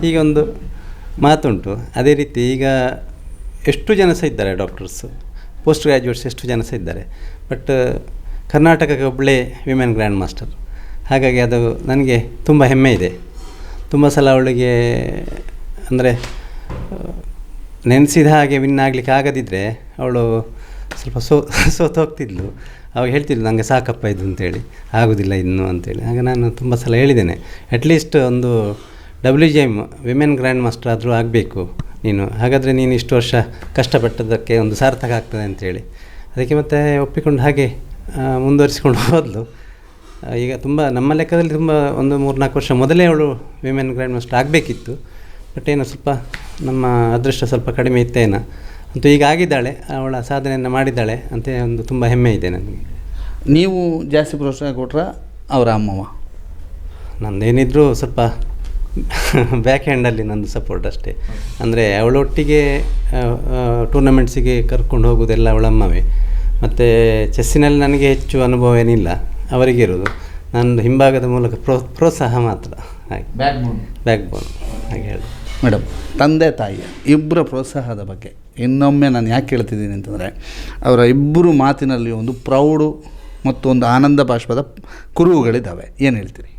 ಹೀಗೆ ಒಂದು ಮಾತುಂಟು. ಅದೇ ರೀತಿ ಈಗ ಎಷ್ಟು ಜನ ಸಹ ಇದ್ದಾರೆ ಡಾಕ್ಟರ್ಸು, ಪೋಸ್ಟ್ ಗ್ರ್ಯಾಜುಯೇಟ್ಸ್ ಎಷ್ಟು ಜನ ಸಹ ಇದ್ದಾರೆ. ಬಟ್ ಕರ್ನಾಟಕಕ್ಕೆ ಒಬ್ಬಳೇ ವಿಮೆನ್ ಗ್ರ್ಯಾಂಡ್ ಮಾಸ್ಟರ್. ಹಾಗಾಗಿ ಅದು ನನಗೆ ತುಂಬ ಹೆಮ್ಮೆ ಇದೆ. ತುಂಬ ಸಲ ಅವಳಿಗೆ ಅಂದರೆ ನೆನೆಸಿದ ಹಾಗೆ ವಿನ್ ಆಗಲಿಕ್ಕೆ ಆಗದಿದ್ದರೆ ಅವಳು ಸ್ವಲ್ಪ ಸೋತು ಹೋಗ್ತಿದ್ಲು. ಅವಾಗ ಹೇಳ್ತಿದ್ಲು, ನನಗೆ ಸಾಕಪ್ಪ ಇದು ಅಂತೇಳಿ, ಆಗೋದಿಲ್ಲ ಇನ್ನು ಅಂತೇಳಿ. ಆಗ ನಾನು ತುಂಬ ಸಲ ಹೇಳಿದ್ದೇನೆ, ಅಟ್ಲೀಸ್ಟ್ ಒಂದು WGM ವಿಮೆನ್ ಗ್ರ್ಯಾಂಡ್ ಮಾಸ್ಟರ್ ಆದರೂ ಆಗಬೇಕು ನೀನು, ಹಾಗಾದರೆ ನೀನು ಇಷ್ಟು ವರ್ಷ ಕಷ್ಟಪಟ್ಟದಕ್ಕೆ ಒಂದು ಸಾರ್ಥಕ ಆಗ್ತದೆ ಅಂತೇಳಿ. ಅದಕ್ಕೆ ಮತ್ತೆ ಒಪ್ಪಿಕೊಂಡು ಹಾಗೆ ಮುಂದುವರಿಸಿಕೊಂಡು ಹೋದಲು. ಈಗ ತುಂಬ ನಮ್ಮ ಲೆಕ್ಕದಲ್ಲಿ ತುಂಬ ಒಂದು 3-4 ವರ್ಷ ಮೊದಲೇ ಅವಳು ವಿಮೆನ್ ಗ್ರ್ಯಾಂಡ್ ಮಾಸ್ಟರ್ ಆಗಬೇಕಿತ್ತು. ಬಟ್ ಏನೋ ಸ್ವಲ್ಪ ನಮ್ಮ ಅದೃಷ್ಟ ಸ್ವಲ್ಪ ಕಡಿಮೆ ಇತ್ತೇನೋ ಅಂತೂ ಈಗ ಆಗಿದ್ದಾಳೆ, ಅವಳ ಸಾಧನೆಯನ್ನು ಮಾಡಿದ್ದಾಳೆ ಅಂತ ಒಂದು ತುಂಬ ಹೆಮ್ಮೆ ಇದೆ ನನಗೆ. ನೀವು ಜಾಸ್ತಿ ಪ್ರೋತ್ಸಾಹ ಕೊಟ್ರೆ ಅವರ ಅಮ್ಮವ? ನಂದೇನಿದ್ರು ಸ್ವಲ್ಪ ಬ್ಯಾಕ್ ಹ್ಯಾಂಡಲ್ಲಿ ನಂದು ಸಪೋರ್ಟ್ ಅಷ್ಟೇ. ಅಂದರೆ ಅವಳೊಟ್ಟಿಗೆ ಟೂರ್ನಮೆಂಟ್ಸಿಗೆ ಕರ್ಕೊಂಡು ಹೋಗೋದೆಲ್ಲ ಅವಳ ಅಮ್ಮವೇ. ಮತ್ತು ಚೆಸ್ಸಿನಲ್ಲಿ ನನಗೆ ಹೆಚ್ಚು ಅನುಭವ ಏನಿಲ್ಲ, ಅವರಿಗೆ ಇರೋದು. ನಾನು ಹಿಂಭಾಗದ ಮೂಲಕ ಪ್ರೋತ್ಸಾಹ ಮಾತ್ರ. ಹಾಗೆ ಬ್ಯಾಕ್ ಬೋನ್ ಹಾಗೆ ಹೇಳಿ. ಮೇಡಮ್, ತಂದೆ ತಾಯಿ ಇಬ್ಬರ ಪ್ರೋತ್ಸಾಹದ ಬಗ್ಗೆ ಇನ್ನೊಮ್ಮೆ ನಾನು ಯಾಕೆ ಕೇಳ್ತಿದ್ದೀನಿ ಅಂತಂದರೆ, ಅವರ ಇಬ್ಬರು ಮಾತಿನಲ್ಲಿ ಒಂದು ಪ್ರೌಢು ಮತ್ತು ಒಂದು ಆನಂದ ಬಾಷ್ಪದ ಕುರುಹುಗಳಿದ್ದಾವೆ. ಏನು ಹೇಳ್ತೀರಿ?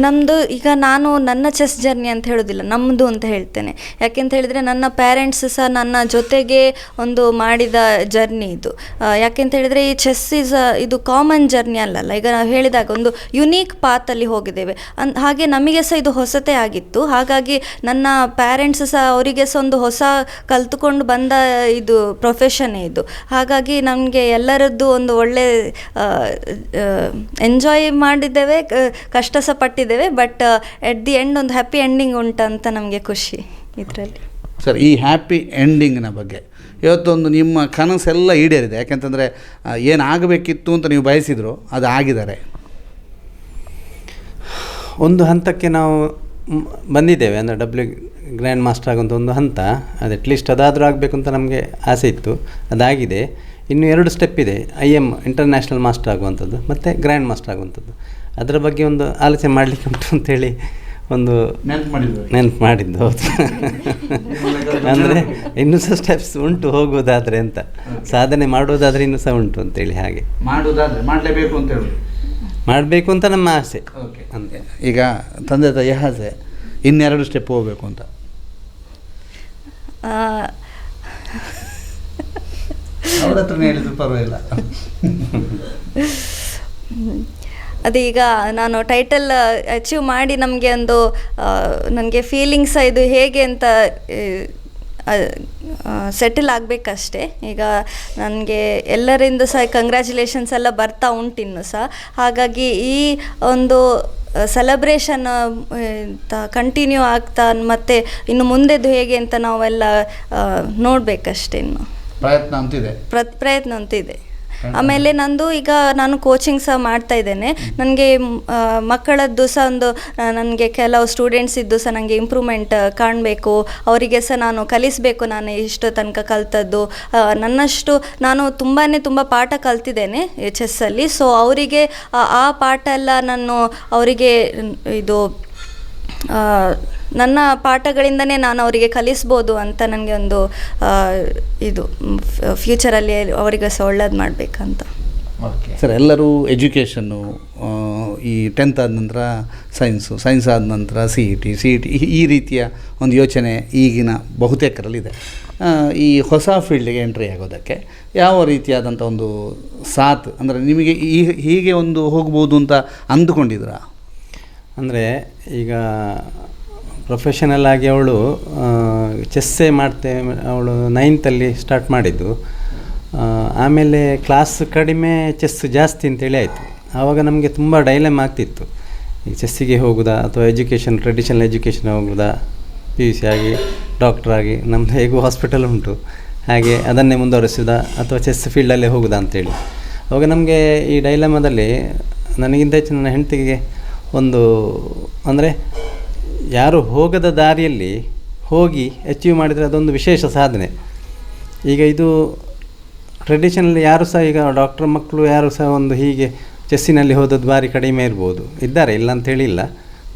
ನಮ್ಮದು ಈಗ ನಾನು ನನ್ನ ಚೆಸ್ ಜರ್ನಿ ಅಂತ ಹೇಳೋದಿಲ್ಲ, ನಮ್ಮದು ಅಂತ ಹೇಳ್ತೇನೆ. ಯಾಕೆಂತ ಹೇಳಿದರೆ ನನ್ನ ಪೇರೆಂಟ್ಸ್ ಸಹ ನನ್ನ ಜೊತೆಗೆ ಒಂದು ಮಾಡಿದ ಜರ್ನಿ ಇದು. ಯಾಕೆಂತ ಹೇಳಿದರೆ ಈ ಚೆಸ್ ಇದು ಕಾಮನ್ ಜರ್ನಿ ಅಲ್ಲಲ್ಲ. ಈಗ ನಾವು ಹೇಳಿದಾಗ ಒಂದು ಯುನೀಕ್ ಪಾತಲ್ಲಿ ಹೋಗಿದ್ದೇವೆ. ಹಾಗೆ ನಮಗೆ ಸಹ ಇದು ಹೊಸತೇ ಆಗಿತ್ತು. ಹಾಗಾಗಿ ನನ್ನ ಪೇರೆಂಟ್ಸ್ ಸಹ ಅವರಿಗೆ ಸಹ ಒಂದು ಹೊಸ ಕಲ್ತುಕೊಂಡು ಬಂದ ಇದು ಪ್ರೊಫೆಷನ್ನೇ ಇದು. ಹಾಗಾಗಿ ನಮಗೆ ಎಲ್ಲರದ್ದು ಒಂದು ಒಳ್ಳೆ ಎಂಜಾಯ್ ಮಾಡಿದ್ದೇವೆ, ಕಷ್ಟ ಸಹ ಪಟ್ಟಿದ್ದೇವೆ. ಬಟ್ ಎಟ್ ದಿ ಎಂಡ್ ಒಂದು ಹ್ಯಾಪಿ ಎಂಡಿಂಗ್ ಉಂಟಂತ ನಮಗೆ ಖುಷಿ ಇದರಲ್ಲಿ. ಸರ್, ಈ ಹ್ಯಾಪಿ ಎಂಡಿಂಗಿನ ಬಗ್ಗೆ ಇವತ್ತೊಂದು ನಿಮ್ಮ ಕನಸೆಲ್ಲ ಈಡೇರಿದೆ. ಯಾಕೆಂತಂದರೆ ಏನಾಗಬೇಕಿತ್ತು ಅಂತ ನೀವು ಬಯಸಿದ್ರು ಅದು ಆಗಿದ್ದಾರೆ. ಒಂದು ಹಂತಕ್ಕೆ ನಾವು ಬಂದಿದ್ದೇವೆ, ಅಂದರೆ ಗ್ರ್ಯಾಂಡ್ ಮಾಸ್ಟರ್ ಆಗುವಂಥ ಒಂದು ಹಂತ. ಅದು ಅಟ್ಲೀಸ್ಟ್ ಅದಾದರೂ ಆಗಬೇಕು ಅಂತ ನಮಗೆ ಆಸೆ ಇತ್ತು, ಅದಾಗಿದೆ. ಇನ್ನು 2 ಸ್ಟೆಪ್ ಇದೆ, IM ಇಂಟರ್ನ್ಯಾಷನಲ್ ಮಾಸ್ಟರ್ ಆಗುವಂಥದ್ದು ಮತ್ತು ಗ್ರ್ಯಾಂಡ್ ಮಾಸ್ಟರ್ ಆಗುವಂಥದ್ದು. ಅದರ ಬಗ್ಗೆ ಒಂದು ಆಲೋಚನೆ ಮಾಡಲಿಕ್ಕೆ ಉಂಟು ಅಂತೇಳಿ ಒಂದು ನೆನಪು ಮಾಡಿದ್ದು. ಹೌದು. ಅಂದರೆ ಇನ್ನೂ ಸಹ ಸ್ಟೆಪ್ಸ್ ಉಂಟು ಹೋಗುವುದಾದರೆ ಅಂತ, ಸಾಧನೆ ಮಾಡುವುದಾದರೆ ಇನ್ನೂ ಸಹ ಉಂಟು ಅಂತೇಳಿ. ಹಾಗೆ ಮಾಡುವುದಾದರೆ ಮಾಡಲೇಬೇಕು ಅಂತ ಹೇಳಿ ಮಾಡಬೇಕು ಅಂತ ನಮ್ಮ ಆಸೆ. ಓಕೆ. ಅಂತೆ ಈಗ ತಂದೆ ತಾಯಿ ಆಸೆ ಇನ್ನೆರಡು ಸ್ಟೆಪ್ ಹೋಗಬೇಕು ಅಂತ. ಅವ್ರ ಹತ್ರನೇ ಹೇಳಿದ್ರು ಪರವಾಗಿಲ್ಲ. ಅದೀಗ ನಾನು ಟೈಟಲ್ ಅಚೀವ್ ಮಾಡಿ ನಮಗೆ ಒಂದು ನನಗೆ ಫೀಲಿಂಗ್ಸ್ ಇದು ಹೇಗೆ ಅಂತ ಸೆಟಲ್ ಆಗಬೇಕಷ್ಟೇ. ಈಗ ನನಗೆ ಎಲ್ಲರಿಂದ ಸಹ ಕಂಗ್ರ್ಯಾಚುಲೇಷನ್ಸ್ ಎಲ್ಲ ಬರ್ತಾ ಉಂಟು ಇನ್ನು ಸಹ. ಹಾಗಾಗಿ ಈ ಒಂದು ಸೆಲೆಬ್ರೇಷನ್ ಕಂಟಿನ್ಯೂ ಆಗ್ತಾ ಮತ್ತು ಇನ್ನು ಮುಂದೆದು ಹೇಗೆ ಅಂತ ನಾವೆಲ್ಲ ನೋಡಬೇಕಷ್ಟೇ. ಇನ್ನು ಪ್ರಯತ್ನ ಅಂತಿದೆ, ಪ್ರಯತ್ನ ಅಂತಿದೆ. ಆಮೇಲೆ ನಂದು ಈಗ ನಾನು ಕೋಚಿಂಗ್ ಸಹ ಮಾಡ್ತಾ ಇದ್ದೇನೆ. ನನಗೆ ಮಕ್ಕಳದ್ದು ಸಹ ಒಂದು ನನಗೆ ಕೆಲವು ಸ್ಟೂಡೆಂಟ್ಸ್ ಇದ್ದು ಸಹ ನನಗೆ ಇಂಪ್ರೂವ್ಮೆಂಟ್ ಕಾಣಬೇಕು, ಅವರಿಗೆ ಸಹ ನಾನು ಕಲಿಸಬೇಕು. ನಾನು ಇಷ್ಟು ತನಕ ಕಲ್ತದ್ದು ನನ್ನಷ್ಟು ನಾನು ತುಂಬ ಪಾಠ ಕಲ್ತಿದ್ದೇನೆ ಚೆಸ್ಸಲ್ಲಿ. ಸೊ ಅವರಿಗೆ ಆ ಪಾಠ ಎಲ್ಲ ನಾನು ಅವರಿಗೆ ಇದು ನನ್ನ ಪಾಠಗಳಿಂದನೇ ನಾನು ಅವರಿಗೆ ಕಲಿಸ್ಬೋದು ಅಂತ ನನಗೆ ಒಂದು ಇದು ಫ್ಯೂಚರಲ್ಲಿ ಅವರಿಗೆ ಸಹ ಒಳ್ಳೇದು ಮಾಡಬೇಕಂತ. ಓಕೆ ಸರ್, ಎಲ್ಲರೂ ಎಜುಕೇಷನ್ನು ಈ 10th ಆದ ನಂತರ ಸೈನ್ಸ್ ಆದ ನಂತರ ಸಿ ಇ ಟಿ ಈ ರೀತಿಯ ಒಂದು ಯೋಚನೆ ಈಗಿನ ಬಹುತೇಕರಲ್ಲಿದೆ. ಈ ಹೊಸ ಫೀಲ್ಡಿಗೆ ಎಂಟ್ರಿ ಆಗೋದಕ್ಕೆ ಯಾವ ರೀತಿಯಾದಂಥ ಒಂದು ಸಾಥ್, ಅಂದರೆ ನಿಮಗೆ ಹೀಗೆ ಒಂದು ಹೋಗ್ಬೋದು ಅಂತ ಅಂದುಕೊಂಡಿದ್ರಾ? ಅಂದರೆ ಈಗ ಪ್ರೊಫೆಷನಲ್ ಆಗಿ ಅವಳು ಚೆಸ್ಸೇ ಅವಳು 9th ಸ್ಟಾರ್ಟ್ ಮಾಡಿದ್ದು. ಆಮೇಲೆ ಕ್ಲಾಸ್ ಕಡಿಮೆ, ಚೆಸ್ ಜಾಸ್ತಿ ಅಂತೇಳಿ ಆಯಿತು. ಆವಾಗ ನಮಗೆ ತುಂಬ ಡೈಲೆಮ್ ಆಗ್ತಿತ್ತು, ಈಗ ಚೆಸ್ಸಿಗೆ ಹೋಗೋದಾ ಅಥವಾ ಟ್ರೆಡಿಷನಲ್ ಎಜುಕೇಷನ್ ಹೋಗೋದಾ, PUC ಆಗಿ ಡಾಕ್ಟ್ರಾಗಿ ನಮ್ಮದು ಹೇಗೂ ಹಾಸ್ಪಿಟಲ್ ಉಂಟು, ಹಾಗೆ ಅದನ್ನೇ ಮುಂದುವರಿಸೋದಾ ಅಥವಾ ಚೆಸ್ ಫೀಲ್ಡಲ್ಲೇ ಹೋಗೋದಾ ಅಂತೇಳಿ. ಆವಾಗ ನಮಗೆ ಈ ಡೈಲೆಮದಲ್ಲಿ ನನಗಿಂತ ಹೆಚ್ಚು ನನ್ನ ಹೆಂಡತಿಗೆ ಒಂದು, ಅಂದರೆ ಯಾರು ಹೋಗದ ದಾರಿಯಲ್ಲಿ ಹೋಗಿ ಅಚೀವ್ ಮಾಡಿದರೆ ಅದೊಂದು ವಿಶೇಷ ಸಾಧನೆ. ಈಗ ಇದು ಟ್ರೆಡಿಷನಲ್ ಯಾರು ಸಹ, ಈಗ ಡಾಕ್ಟರ್ ಮಕ್ಕಳು ಯಾರು ಸಹ ಒಂದು ಹೀಗೆ ಚೆಸ್ಸಿನಲ್ಲಿ ಹೋದದ್ದು ಭಾರಿ ಕಡಿಮೆ ಇದ್ದಾರೆ, ಇಲ್ಲ ಅಂತೇಳಿ ಇಲ್ಲ.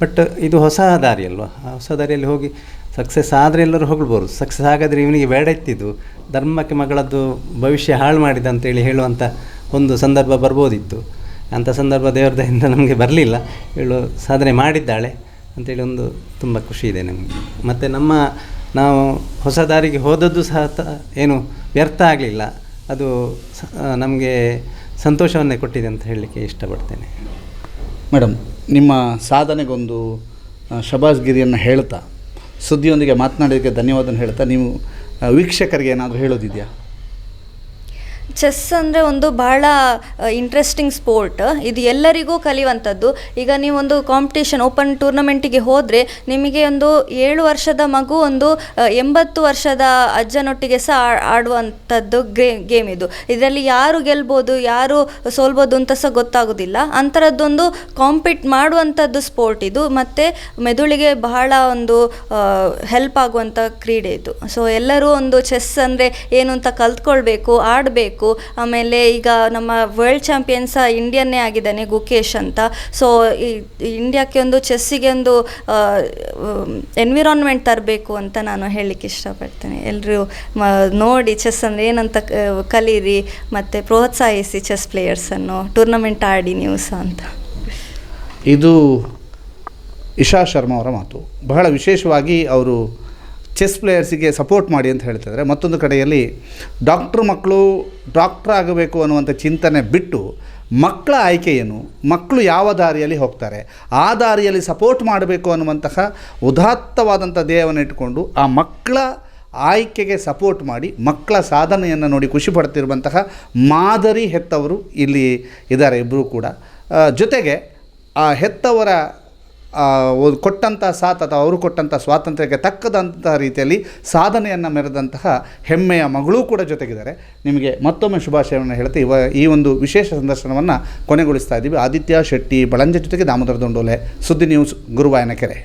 ಬಟ್ ಇದು ಹೊಸ ದಾರಿ ಅಲ್ವಾ, ಆ ಹೊಸ ದಾರಿಯಲ್ಲಿ ಹೋಗಿ ಸಕ್ಸಸ್ ಆದರೆ ಎಲ್ಲರೂ ಹೋಗ್ಬೋದು. ಸಕ್ಸಸ್ ಆಗಾದರೆ ಇವನಿಗೆ ಬೇಡ ಇತ್ತಿದ್ದು, ಧರ್ಮಕ್ಕೆ ಮಗಳದ್ದು ಭವಿಷ್ಯ ಹಾಳು ಮಾಡಿದ ಅಂತೇಳಿ ಹೇಳುವಂಥ ಒಂದು ಸಂದರ್ಭ ಬರ್ಬೋದಿತ್ತು. ಅಂಥ ಸಂದರ್ಭ ದೇವರ ದಯೆಯಿಂದ ನಮಗೆ ಬರಲಿಲ್ಲ. ಇವಳು ಸಾಧನೆ ಮಾಡಿದ್ದಾಳೆ ಅಂತೇಳಿ ಒಂದು ತುಂಬ ಖುಷಿ ಇದೆ ನಮಗೆ. ಮತ್ತು ನಾವು ಹೊಸ ದಾರಿಗೆ ಹೋದದ್ದು ಸಹ ಏನು ವ್ಯರ್ಥ ಆಗಲಿಲ್ಲ, ಅದು ನಮಗೆ ಸಂತೋಷವನ್ನೇ ಕೊಟ್ಟಿದೆ ಅಂತ ಹೇಳಲಿಕ್ಕೆ ಇಷ್ಟಪಡ್ತೇನೆ. ಮೇಡಮ್, ನಿಮ್ಮ ಸಾಧನೆಗೊಂದು ಶಬಾಸ್ಗಿರಿಯನ್ನು ಹೇಳ್ತಾ, ಸುದ್ದಿಯೊಂದಿಗೆ ಮಾತನಾಡೋದಕ್ಕೆ ಧನ್ಯವಾದ ಹೇಳ್ತಾ, ನೀವು ವೀಕ್ಷಕರಿಗೆ ಏನಾದರೂ ಹೇಳೋದಿದೆಯಾ? ಚೆಸ್ ಅಂದರೆ ಒಂದು ಭಾಳ ಇಂಟ್ರೆಸ್ಟಿಂಗ್ ಸ್ಪೋರ್ಟ್. ಇದು ಎಲ್ಲರಿಗೂ ಕಲಿಯುವಂಥದ್ದು. ಈಗ ನೀವೊಂದು ಕಾಂಪಿಟೇಷನ್ ಓಪನ್ ಟೂರ್ನಮೆಂಟಿಗೆ ಹೋದರೆ ನಿಮಗೆ ಒಂದು 7 ವರ್ಷದ ಮಗು ಒಂದು 80 ವರ್ಷದ ಅಜ್ಜನೊಟ್ಟಿಗೆ ಸಹ ಆಡುವಂಥದ್ದು ಗೇಮ್ ಇದು. ಇದರಲ್ಲಿ ಯಾರು ಗೆಲ್ಬೋದು ಯಾರು ಸೋಲ್ಬೋದು ಅಂತ ಸಹ ಗೊತ್ತಾಗೋದಿಲ್ಲ. ಅಂಥರದ್ದೊಂದು ಕಾಂಪಿಟ್ ಮಾಡುವಂಥದ್ದು ಸ್ಪೋರ್ಟ್ ಇದು. ಮತ್ತು ಮೆದುಳಿಗೆ ಬಹಳ ಒಂದು ಹೆಲ್ಪ್ ಆಗುವಂಥ ಕ್ರೀಡೆ ಇದು. ಸೊ ಎಲ್ಲರೂ ಒಂದು ಚೆಸ್ ಅಂದರೆ ಏನು ಅಂತ ಕಲ್ತ್ಕೊಳ್ಬೇಕು, ಆಡಬೇಕು. ಆಮೇಲೆ ಈಗ ನಮ್ಮ ವರ್ಲ್ಡ್ ಚಾಂಪಿಯನ್ಸ್ ಇಂಡಿಯನ್ನೇ ಆಗಿದ್ದಾನೆ, ಗುಕೇಶ್ ಅಂತ. ಸೊ ಈ ಇಂಡಿಯಾಕ್ಕೆ ಒಂದು ಚೆಸ್ಸಿಗೆ ಒಂದು ಎನ್ವಿರಾನ್ಮೆಂಟ್ ತರಬೇಕು ಅಂತ ನಾನು ಹೇಳಲಿಕ್ಕೆ ಇಷ್ಟಪಡ್ತೇನೆ. ಎಲ್ಲರೂ ನೋಡಿ ಚೆಸ್ ಅಂದರೆ ಏನಂತ ಕಲೀರಿ ಮತ್ತು ಪ್ರೋತ್ಸಾಹಿಸಿ ಚೆಸ್ ಪ್ಲೇಯರ್ಸನ್ನು, ಟೂರ್ನಮೆಂಟ್ ಆಡಿ ನೀವು ಸಹ ಅಂತ. ಇದು ಇಶಾ ಶರ್ಮಾ ಅವರ ಮಾತು. ಬಹಳ ವಿಶೇಷವಾಗಿ ಅವರು ಚೆಸ್ ಪ್ಲೇಯರ್ಸಿಗೆ ಸಪೋರ್ಟ್ ಮಾಡಿ ಅಂತ ಹೇಳ್ತಿದ್ದಾರೆ. ಮತ್ತೊಂದು ಕಡೆಯಲ್ಲಿ ಮಕ್ಕಳು ಡಾಕ್ಟ್ರ್ ಆಗಬೇಕು ಅನ್ನುವಂಥ ಚಿಂತನೆ ಬಿಟ್ಟು ಮಕ್ಕಳ ಆಯ್ಕೆ ಏನು, ಮಕ್ಕಳು ಯಾವ ದಾರಿಯಲ್ಲಿ ಹೋಗ್ತಾರೆ ಆ ದಾರಿಯಲ್ಲಿ ಸಪೋರ್ಟ್ ಮಾಡಬೇಕು ಅನ್ನುವಂತಹ ಉದಾತ್ತವಾದಂಥ ಧ್ಯೇಯವನ್ನು ಇಟ್ಟುಕೊಂಡು ಆ ಮಕ್ಕಳ ಆಯ್ಕೆಗೆ ಸಪೋರ್ಟ್ ಮಾಡಿ ಮಕ್ಕಳ ಸಾಧನೆಯನ್ನು ನೋಡಿ ಖುಷಿ ಪಡ್ತಿರುವಂತಹ ಮಾದರಿ ಹೆತ್ತವರು ಇಲ್ಲಿ ಇದ್ದಾರೆ ಇಬ್ಬರು ಕೂಡ. ಜೊತೆಗೆ ಆ ಹೆತ್ತವರ ಕೊಟ್ಟಂಥ ಸಾಥ್ ಅಥವಾ ಅವರು ಕೊಟ್ಟಂಥ ಸ್ವಾತಂತ್ರ್ಯಕ್ಕೆ ತಕ್ಕದಂಥ ರೀತಿಯಲ್ಲಿ ಸಾಧನೆಯನ್ನು ಮೆರೆದಂತಹ ಹೆಮ್ಮೆಯ ಮಗಳೂ ಕೂಡ ಜೊತೆಗಿದ್ದಾರೆ. ನಿಮಗೆ ಮತ್ತೊಮ್ಮೆ ಶುಭಾಶಯವನ್ನು ಹೇಳ್ತಾ ಈ ಒಂದು ವಿಶೇಷ ಸಂದರ್ಶನವನ್ನು ಕೊನೆಗೊಳಿಸ್ತಾ ಇದ್ದೀವಿ. ಆದಿತ್ಯ ಶೆಟ್ಟಿ ಬಳಂಜ ಜೊತೆಗೆ ದಾಮೋದರ ದೊಂಡೋಲೆ, ಸುದ್ದಿ ನ್ಯೂಸ್, ಗುರುವಾಯನಕೆರೆ.